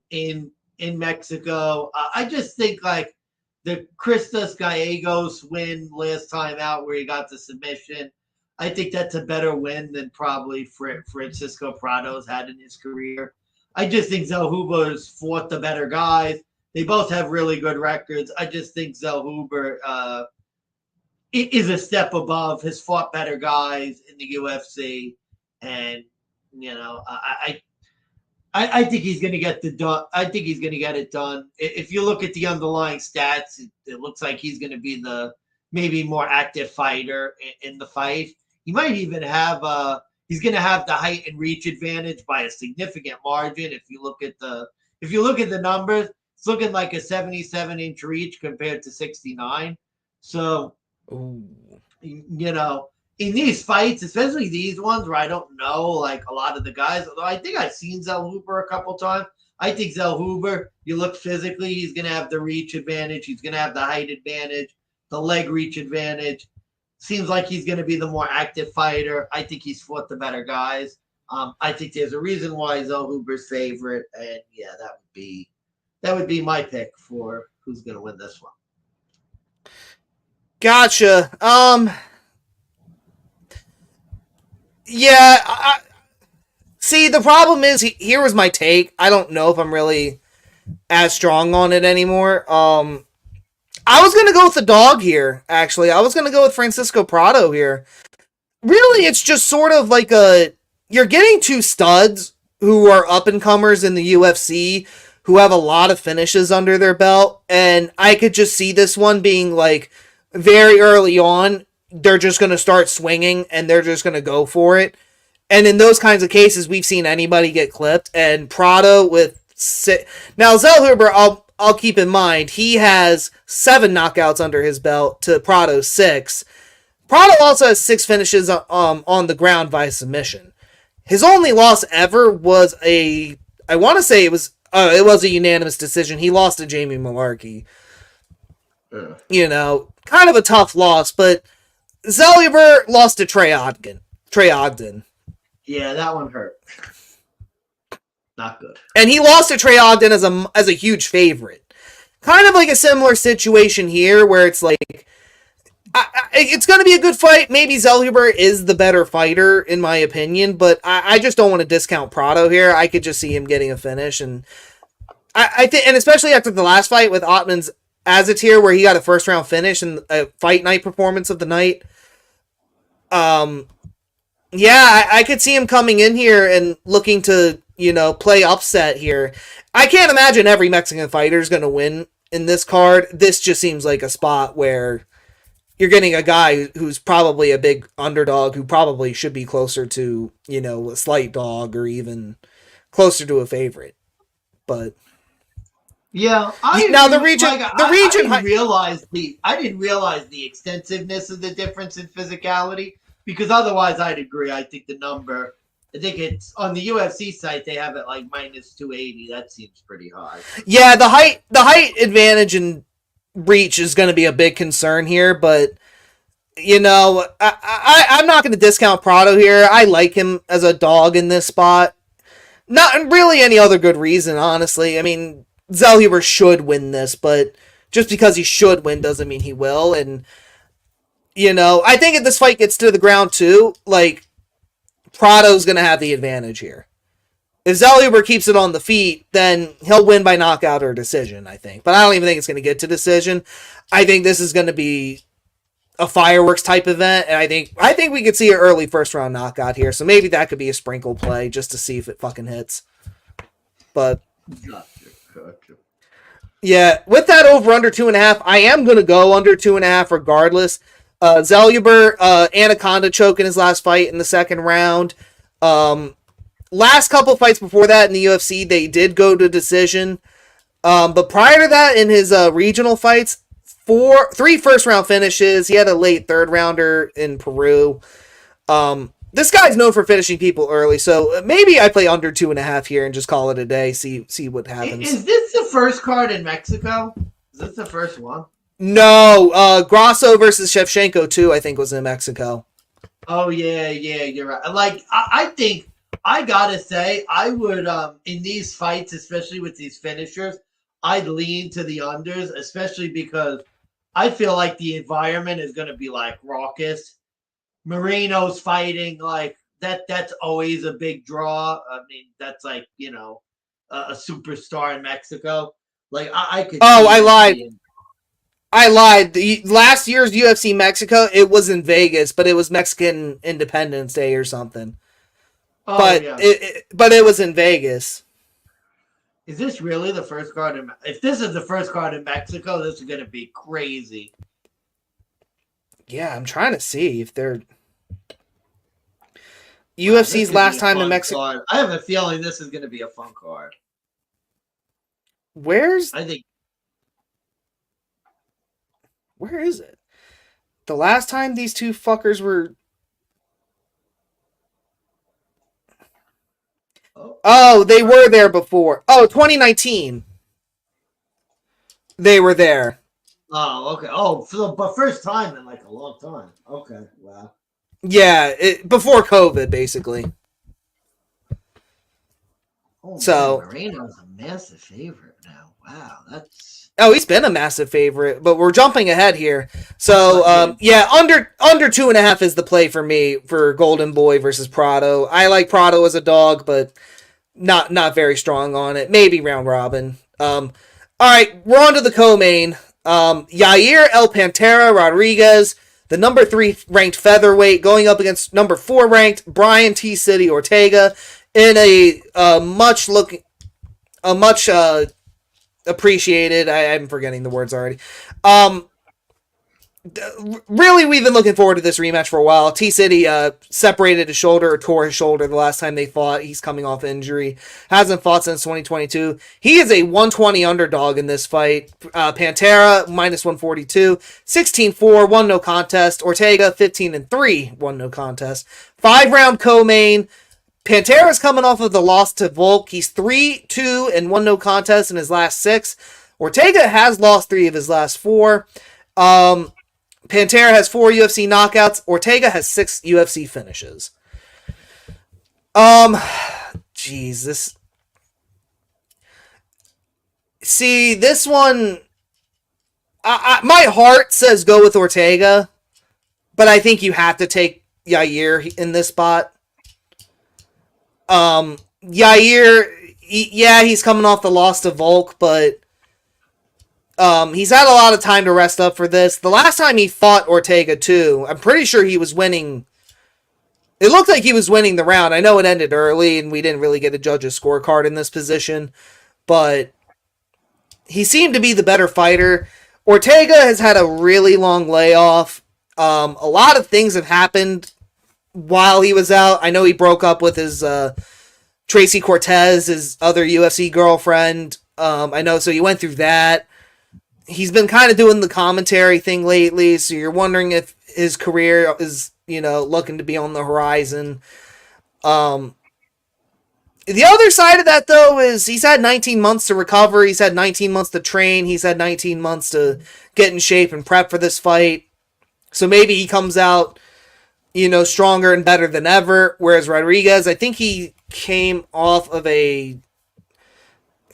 In Mexico, I just think like the Christos Gallegos win last time out where he got the submission. I think that's a better win than probably Francisco Prado's had in his career. I just think Zellhuber's fought the better guys. They both have really good records. I just think Zellhuber is a step above, has fought better guys in the UFC, and I think he's going to get I think he's going to get it done. If you look at the underlying stats, it looks like he's going to be the maybe more active fighter in the fight. He might even have he's going to have the height and reach advantage by a significant margin. If you look at the numbers, it's looking like a 77-inch reach compared to 69. So, in these fights, especially these ones where I don't know like a lot of the guys, although I think I've seen Zellhuber a couple times. I think Zellhuber, you look physically, he's going to have the reach advantage. He's going to have the height advantage, the leg reach advantage. Seems like he's going to be the more active fighter. I think he's fought the better guys. I think there's a reason why Zellhuber's favorite, and yeah, that would be my pick for who's going to win this one. Gotcha. Yeah. See, the problem is here was my take. I don't know if I'm really as strong on it anymore. I was going to go with the dog here, actually. I was going to go with Francisco Prado here. Really, it's just sort of like you're getting two studs who are up-and-comers in the UFC who have a lot of finishes under their belt, and I could just see this one being like very early on, they're just going to start swinging, and they're just going to go for it. And in those kinds of cases, we've seen anybody get clipped, and Prado with now Zellhuber, I'll keep in mind, he has 7 knockouts under his belt to Prado's 6. Prado also has 6 finishes on the ground via submission. His only loss ever was I want to say it was a unanimous decision. He lost to Jamie Malarkey. Kind of a tough loss, but Zellhuber lost to Trey Ogden. Yeah, that one hurt. Not good. And he lost to Trey Ogden as a huge favorite. Kind of like a similar situation here where it's like, it's going to be a good fight. Maybe Zellhuber is the better fighter, in my opinion, but I just don't want to discount Prado here. I could just see him getting a finish. And I think, and especially after the last fight with Ottman's Azatir, where he got a first-round finish in a fight night performance of the night. Yeah, I could see him coming in here and looking to, play upset here. I can't imagine every Mexican fighter is going to win in this card. This just seems like a spot where you're getting a guy who's probably a big underdog who probably should be closer to, a slight dog or even closer to a favorite. But yeah, I didn't realize the extensiveness of the difference in physicality, because otherwise I'd agree. I think it's on the UFC site, they have it like minus 280. That seems pretty high. Yeah, the height advantage and reach is going to be a big concern here, but I'm not going to discount Prado here. I like him as a dog in this spot. Not really any other good reason, honestly. I mean, Zellhuber should win this, but just because he should win doesn't mean he will. And, I think if this fight gets to the ground too, like, Prado's going to have the advantage here. If Zellhuber keeps it on the feet, then he'll win by knockout or decision, I think. But I don't even think it's going to get to decision. I think this is going to be a fireworks type event, and I think we could see an early first round knockout here. So maybe that could be a sprinkle play just to see if it fucking hits. But Gotcha. Yeah, with that over under 2.5, I am gonna go under 2.5 regardless. Zelluber, Anaconda choke in his last fight in the second round. Last couple fights before that in the UFC, they did go to decision. But prior to that, in his regional fights, 3 first round finishes. He had a late third rounder in Peru. This guy's known for finishing people early, so maybe I play under 2.5 here and just call it a day. See what happens. Is this the first card in Mexico? Is this the first one? No, Grasso versus Shevchenko too, I think, was in Mexico. Oh yeah, you're right. Like I think I gotta say I would in these fights, especially with these finishers, I'd lean to the unders, especially because I feel like the environment is gonna be like raucous. Moreno's fighting like that's always a big draw. I mean, that's like, a superstar in Mexico. Like I could. Oh, I lied. I lied. The last year's UFC Mexico, it was in Vegas, but it was Mexican Independence Day or something. Oh, but yeah. it was in Vegas. Is this really the first card if this is the first card in Mexico, this is gonna be crazy. Yeah, I'm trying to see if they're UFC's last time in Mexico. Card. I have a feeling this is gonna be a fun card. Where is it? The last time these two fuckers were... Oh, they were there before. Oh, 2019. They were there. Oh, okay. Oh, but first time in like a long time. Okay, wow. Yeah, before COVID, basically. Oh, so man, Moreno's a massive favorite now. Wow, that's... Oh, he's been a massive favorite, but we're jumping ahead here. So, under 2.5 is the play for me for Golden Boy versus Prado. I like Prado as a dog, but not very strong on it. Maybe round robin. All right, we're on to the co-main. Yair El Pantera Rodriguez, the number 3 ranked featherweight, going up against number 4 ranked Brian T. City Ortega in a much appreciated. I'm forgetting the words already. Really, we've been looking forward to this rematch for a while. T-City separated his shoulder or tore his shoulder the last time they fought. He's coming off injury. Hasn't fought since 2022. He is a 120 underdog in this fight. Pantera, minus 142. 16-4, 1 no contest. Ortega, 15-3, 1 no contest. 5-round co-main. Pantera's coming off of the loss to Volk. He's 3-2 and 1 no contest in his last 6. Ortega has lost 3 of his last 4. Pantera has 4 UFC knockouts. Ortega has 6 UFC finishes. Jesus. See, this one, my heart says go with Ortega, but I think you have to take Yair in this spot. Yair, he's coming off the loss to Volk, but he's had a lot of time to rest up for this. The last time he fought Ortega, too, I'm pretty sure he was winning. It looked like he was winning the round. I know it ended early, and we didn't really get a judge's scorecard in this position, but he seemed to be the better fighter. Ortega has had a really long layoff. A lot of things have happened while he was out. I know he broke up with his Tracy Cortez, his other UFC girlfriend. I know, so he went through that. He's been kind of doing the commentary thing lately, so you're wondering if his career is, looking to be on the horizon. The other side of that, though, is he's had 19 months to recover. He's had 19 months to train. He's had 19 months to get in shape and prep for this fight. So maybe he comes out, stronger and better than ever. Whereas Rodriguez, I think he came off of a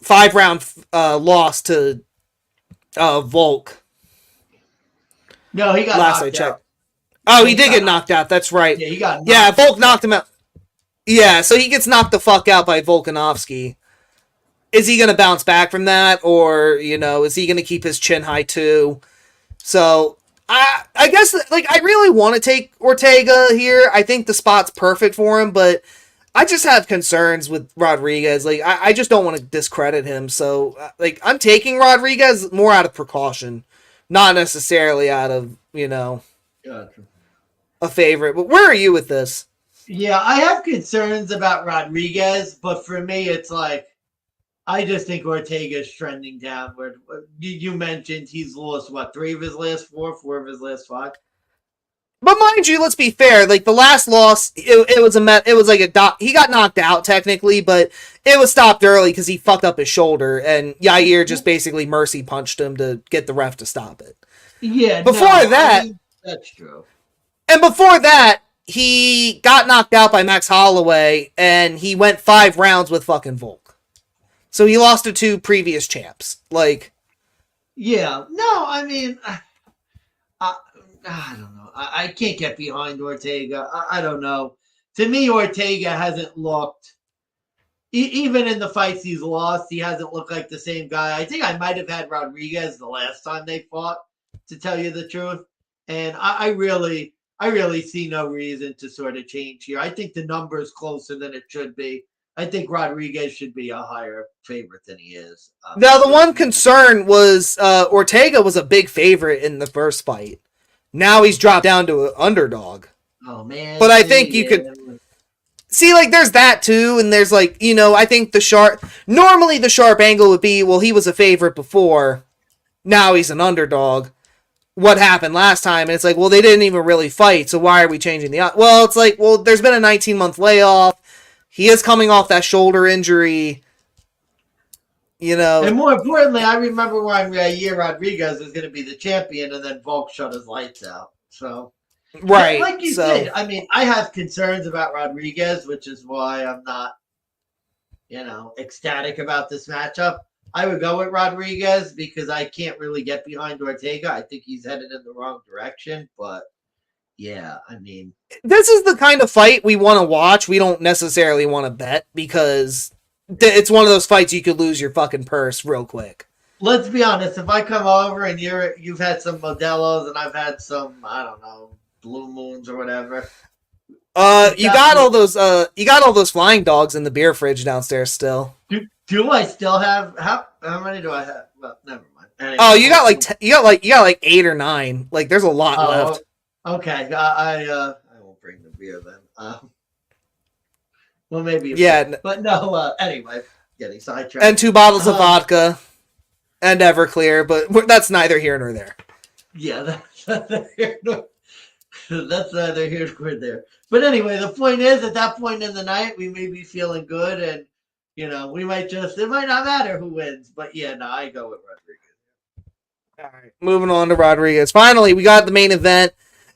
5-round loss to Volk. No, he got last I checked. Oh, he did get knocked out. That's right. Yeah, he got knocked out. Volk knocked him out. Yeah, so he gets knocked the fuck out by Volkanovski. Is he going to bounce back from that? Or, is he going to keep his chin high too? So, I guess, I really want to take Ortega here. I think the spot's perfect for him, but I just have concerns with Rodriguez. Like, I just don't want to discredit him. So, like, I'm taking Rodriguez more out of precaution, not necessarily out of, Gotcha. a favorite. But where are you with this? Yeah, I have concerns about Rodriguez, but for me, it's like, I just think Ortega's trending downward. You mentioned he's lost, what, 3 of his last 4, 4 of his last 5? But mind you, let's be fair. Like, the last loss, it was like he got knocked out technically, but it was stopped early because he fucked up his shoulder, and Yair just basically mercy punched him to get the ref to stop it. Yeah, that's true. And before that, he got knocked out by Max Holloway, and he went 5 rounds with fucking Volk. So he lost to 2 previous champs. Like, yeah, no, I mean, I don't know. I can't get behind Ortega. I don't know. To me, Ortega hasn't looked, even in the fights he's lost, he hasn't looked like the same guy. I think I might have had Rodriguez the last time they fought, to tell you the truth. And I really see no reason to sort of change here. I think the number is closer than it should be. I think Rodriguez should be a higher favorite than he is. Now, the one concern was Ortega was a big favorite in the first fight. Now he's dropped down to an underdog. Oh, man. But I think you could see, like, there's that too, and there's, like, I think normally the sharp angle would be, well, he was a favorite before, now he's an underdog. What happened last time? And it's like, well, they didn't even really fight, so why are we changing the... Well, it's like, well, there's been a 19-month layoff. He is coming off that shoulder injury. And more importantly, I remember when Yair Rodriguez was going to be the champion, and then Volk shut his lights out. So, right, like you said, I mean, I have concerns about Rodriguez, which is why I'm not, ecstatic about this matchup. I would go with Rodriguez because I can't really get behind Ortega. I think he's headed in the wrong direction, but yeah, I mean, this is the kind of fight we want to watch. We don't necessarily want to bet because it's one of those fights you could lose your fucking purse real quick. Let's be honest. If I come over and you've had some Modelo's and I've had some, I don't know, Blue Moons or whatever. You got all those flying dogs in the beer fridge downstairs still. Do I still have how many do I have? Well, never mind. Anyway, oh, you got like 8 or 9. Like, there's a lot left. Okay, I won't bring the beer then. Well, maybe. But no. Anyway, getting sidetracked. And 2 bottles of vodka, and Everclear, but that's neither here nor there. Yeah, that's neither here nor there. But anyway, the point is, at that point in the night, we may be feeling good, and we might it might not matter who wins. But yeah, no, I go with Rodriguez. All right, moving on to Rodriguez. Finally, we got the main event.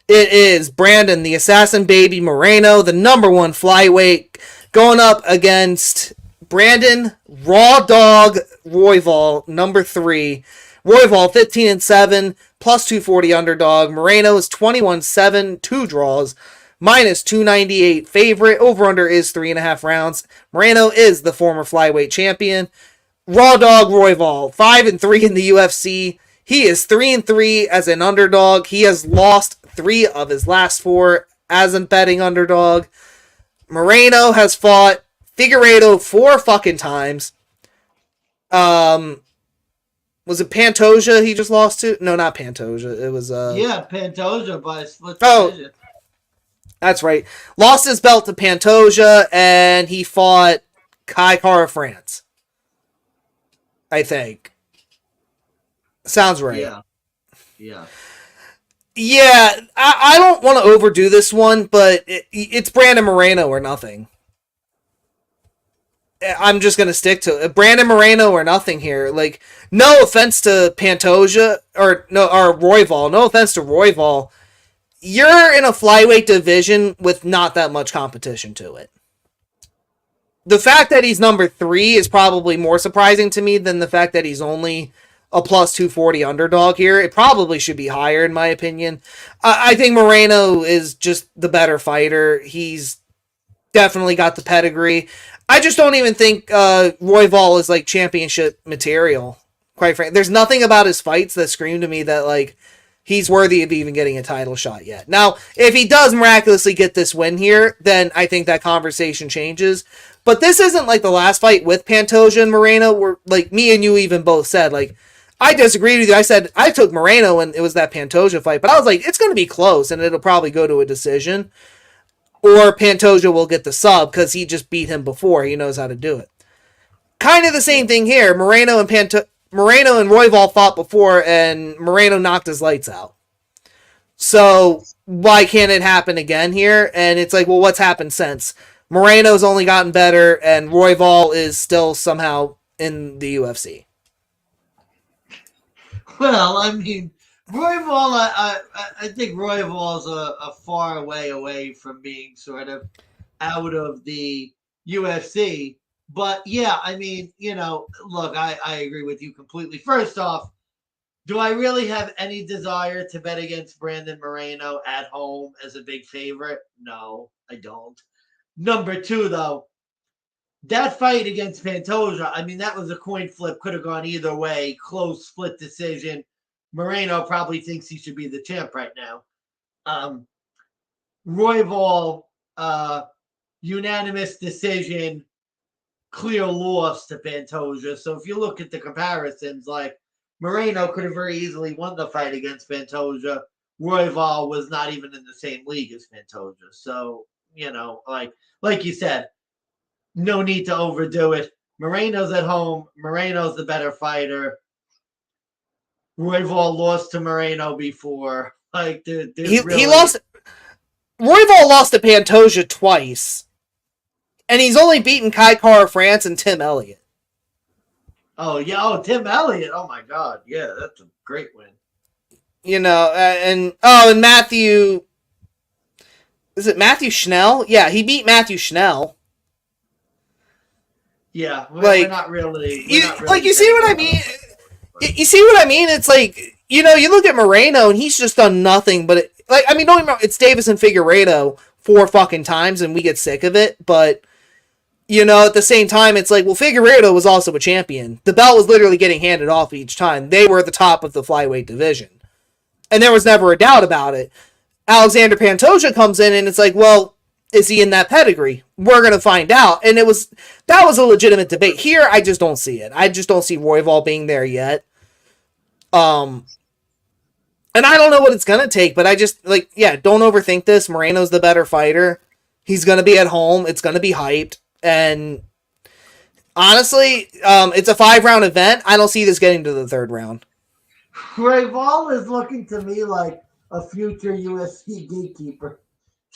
It is Brandon, the Assassin Baby Moreno, the #1 flyweight, going up against Brandon Raw Dog Royvall, #3. Royvall 15-7, plus 240 underdog. Moreno is 21-7, 2 draws, minus 298 favorite. Over under is 3.5 rounds. Moreno is the former flyweight champion. Raw Dog Royvall 5-3 in the UFC. He is 3-3 as an underdog. He has lost 3 of his last 4 as a betting underdog. Moreno has fought Figueiredo 4 fucking times. Was it Pantoja he just lost to? No, not Pantoja. It was yeah, Pantoja by a split decision. That's right. Lost his belt to Pantoja, and he fought Kai Kara France. I think. Sounds right. Yeah. Yeah, I don't want to overdo this one, but it's Brandon Moreno or nothing. I'm just going to stick to it. Brandon Moreno or nothing here. Like, no offense to Pantoja, or Royvall. No offense to Royvall. You're in a flyweight division with not that much competition to it. The fact that he's #3 is probably more surprising to me than the fact that he's only a plus 240 underdog here. It probably should be higher, in my opinion. I think Moreno is just the better fighter. He's definitely got the pedigree. I just don't even think Royvall is like championship material, quite frankly. There's nothing about his fights that scream to me that like he's worthy of even getting a title shot yet. Now, if he does miraculously get this win here, then I think that conversation changes. But this isn't like the last fight with Pantoja and Moreno, where like me and you even both said, like, I disagreed with you. I said I took Moreno when it was that Pantoja fight, but I was like, it's going to be close and it'll probably go to a decision. Or Pantoja will get the sub because he just beat him before. He knows how to do it. Kind of the same thing here. Moreno and Royvall fought before, and Moreno knocked his lights out. So why can't it happen again here? And it's like, well, what's happened since? Moreno's only gotten better, and Royvall is still somehow in the UFC. Well, I mean, Royvall, I think Royvall's a far way away from being sort of out of the UFC. But yeah, I mean, look, I agree with you completely. First off, do I really have any desire to bet against Brandon Moreno at home as a big favorite? No, I don't. Number two, though, that fight against Pantoja, I mean, that was a coin flip, could have gone either way, close split decision. Moreno probably thinks he should be the champ right now. Royvall, unanimous decision, clear loss to Pantoja. So if you look at the comparisons, like Moreno could have very easily won the fight against Pantoja. Royvall was not even in the same league as Pantoja. So, like you said, no need to overdo it. Moreno's at home. Moreno's the better fighter. Royvall lost to Moreno before. Like, he lost. Royvall lost to Pantoja twice, and he's only beaten Kai Kara France and Tim Elliott. Oh yeah, Tim Elliott. Oh my God, yeah, that's a great win. And Matthew. Is it Matthew Schnell? Yeah, he beat Matthew Schnell. Yeah, we're not really. You see what I mean? You see what I mean? It's like, you look at Moreno and he's just done nothing but don't get me wrong, it's Davis and Figueiredo 4 fucking times and we get sick of it, but at the same time, it's like, well, Figueiredo was also a champion. The belt was literally getting handed off each time. They were at the top of the flyweight division. And there was never a doubt about it. Alexander Pantoja comes in and it's like, well, is he in that pedigree? We're going to find out. And that was a legitimate debate. Here, I just don't see it. I just don't see Royvall being there yet. And I don't know what it's going to take, but I just, don't overthink this. Moreno's the better fighter. He's going to be at home. It's going to be hyped. And honestly, it's a 5-round event. I don't see this getting to the 3rd round. Royvall is looking to me like a future UFC gatekeeper.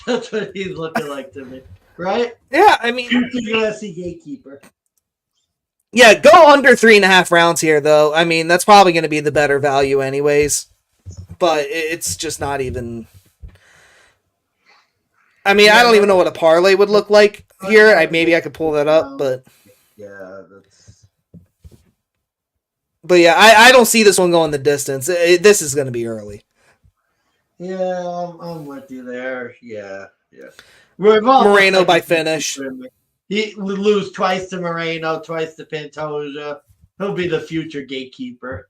That's what he's looking like to me, right? Yeah, I mean, future UFC gatekeeper. Yeah, go under 3.5 rounds here, though. I mean, that's probably going to be the better value anyways. But it's just not even... I mean, I don't even know what a parlay would look like here. Maybe I could pull that up, but... Yeah, that's... But yeah, I don't see this one going the distance. This is going to be early. Yeah, I'm with you there. Yeah. Moreno by finish. He would lose twice to Moreno, twice to Pantoja. He'll be the future gatekeeper.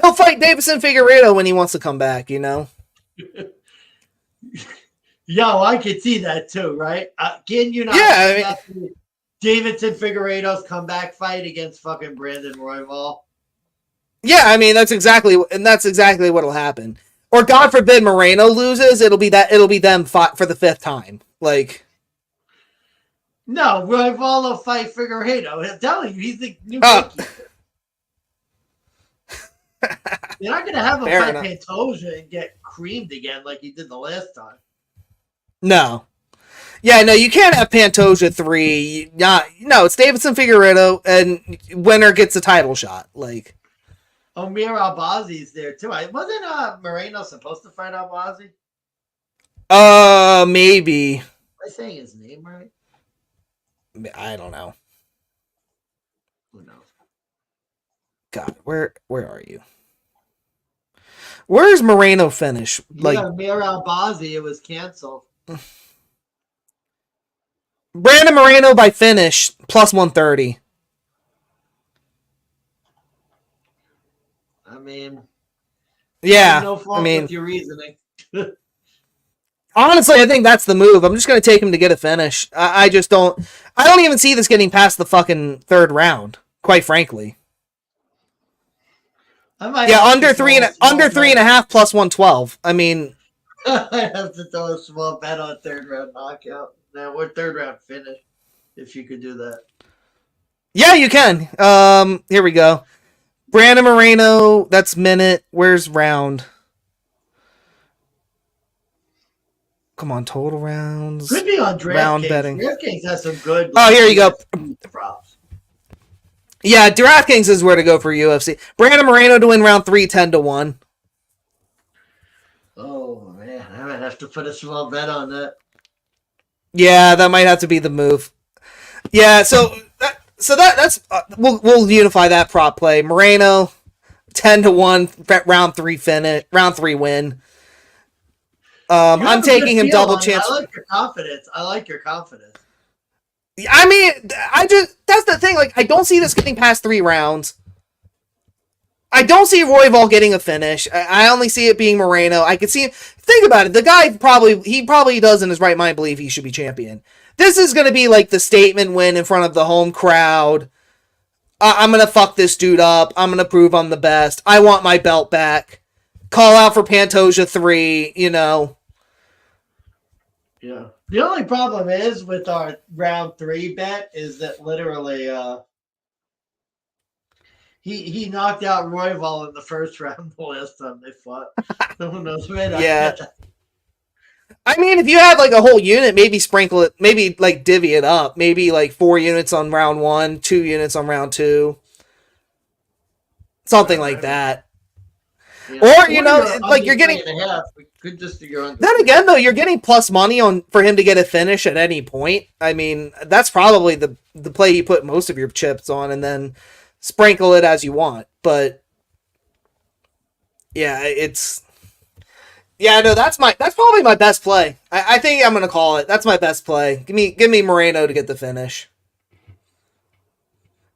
He'll fight Davison Figueiredo when he wants to come back, Yo, I could see that too, right? Can you not? Yeah, Davidson Figueiredo's comeback fight against fucking Brandon Royvall. Yeah, I mean that's exactly what'll happen. Or God forbid Moreno loses, it'll be them fight for the 5th time. No, Royvall will fight Figueiredo. I'm telling you, he's the new gatekeeper. You're not gonna have him fight Pantoja and get creamed again like he did the last time. No. Yeah, no, you can't have Pantoja 3. No, it's Davidson Figueiredo, and winner gets a title shot. Amir Albazi's there too. Wasn't Moreno supposed to fight Albazi? Maybe. Am I saying his name right? I don't know. Who knows? God, where are you? Where's Moreno finish? Amir Albazi, it was canceled. Brandon Moreno by finish plus 130. I mean, Yeah, No fault I mean, with your reasoning. honestly, I think that's the move. I'm just going to take him to get a finish. I just don't. I don't even see this getting past the fucking third round. Quite frankly. I might Yeah, have under to three throw and a small under three bet. and a half plus 112. I mean, I have to throw a small bet on third round knockout. No, or third round finish. If you could do that. yeah, you can. Here we go. Brandon Moreno. That's minute. Where's round? Come on, total rounds. Could be on Round DraftKings. betting. DraftKings has some good. Oh, here you go. Props. Yeah, DraftKings is where to go for UFC. Brandon Moreno to win round 3, 10-1. Oh man, I might have to put a small bet on that. Yeah, that might have to be the move. Yeah, that's we'll unify that prop play. Moreno 10-1 round 3 finish, round 3 win. I'm taking him double chance. I like your confidence. I mean, that's the thing. Like, I don't see this getting past 3 rounds. I don't see Royvall getting a finish. I only see it being Moreno. I could see him. Think about it. The guy probably does in his right mind believe he should be champion. This is going to be like the statement win in front of the home crowd. I'm going to fuck this dude up. I'm going to prove I'm the best. I want my belt back. Call out for Pantoja 3, you know. Yeah. The only problem is with our round 3 bet is that literally he knocked out Royvall in the first round the last time they fought. So who knows when? Yeah. I mean, if you have like a whole unit, maybe sprinkle it, maybe like divvy it up. Maybe like 4 units on round 1, 2 units on round 2. Something like that. Yeah. Or, you know, like you're getting. 3.5. We could just figure on. Then again, though, you're getting plus money for him to get a finish at any point. I mean, that's probably the play you put most of your chips on, and then sprinkle it as you want. But yeah, no, that's probably my best play. I think I'm gonna call it. That's my best play. Give me Moreno to get the finish.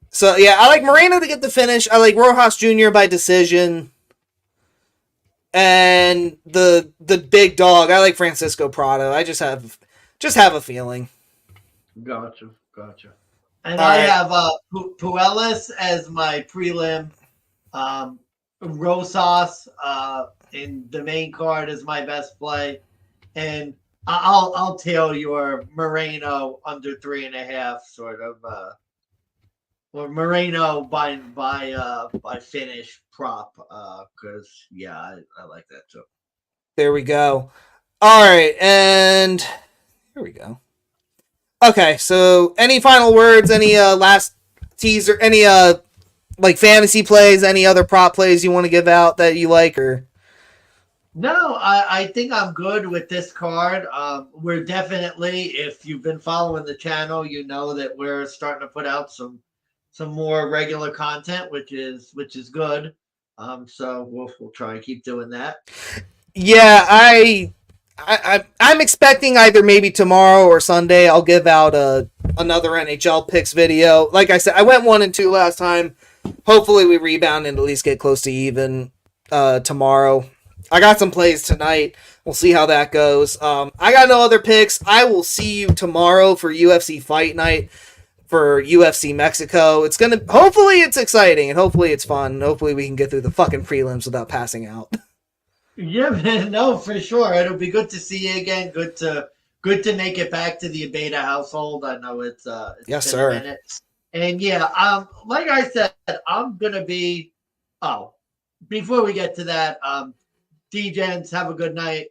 So yeah, I like Moreno to get the finish. I like Rojas Jr. by decision. And the big dog, I like Francisco Prado. I just have a feeling. Gotcha. And all I have Puelas as my prelim, Rosas in the main card as my best play, and I'll tail your Moreno under 3.5 sort of, or Moreno by finish prop, because I like that too. There we go. All right, and here we go. Okay, so any final words? Any last teaser? Any like fantasy plays? Any other prop plays you want to give out that you like? Or no, I think I'm good with this card. We're definitely, if you've been following the channel, you know that we're starting to put out some more regular content, which is good. So we'll try and keep doing that. Yeah, I'm expecting either maybe tomorrow or Sunday I'll give out another NHL picks video. Like I said, I went 1 and 2 last time. Hopefully we rebound and at least get close to even tomorrow. I got some plays tonight. We'll see how that goes. I got no other picks. I will see you tomorrow for UFC Fight Night for UFC Mexico. Hopefully it's exciting and hopefully it's fun. Hopefully we can get through the fucking prelims without passing out. Yeah, man, no, for sure. It'll be good to see you again. Good to make it back to the Abeta household. I know it's yes, been sir. a minute. And yeah, like I said, I'm gonna be. Oh, before we get to that, DeGents, have a good night.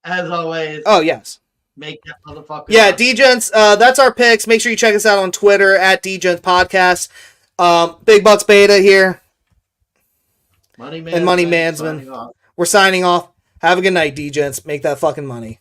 As always. Oh yes. Make that motherfucker. Yeah, DeGents, that's our picks. Make sure you check us out on Twitter at DeGents Podcast. Big Bucks Beta here. Money Man and Money Mansman. We're signing off. Have a good night, DeGents. Make that fucking money.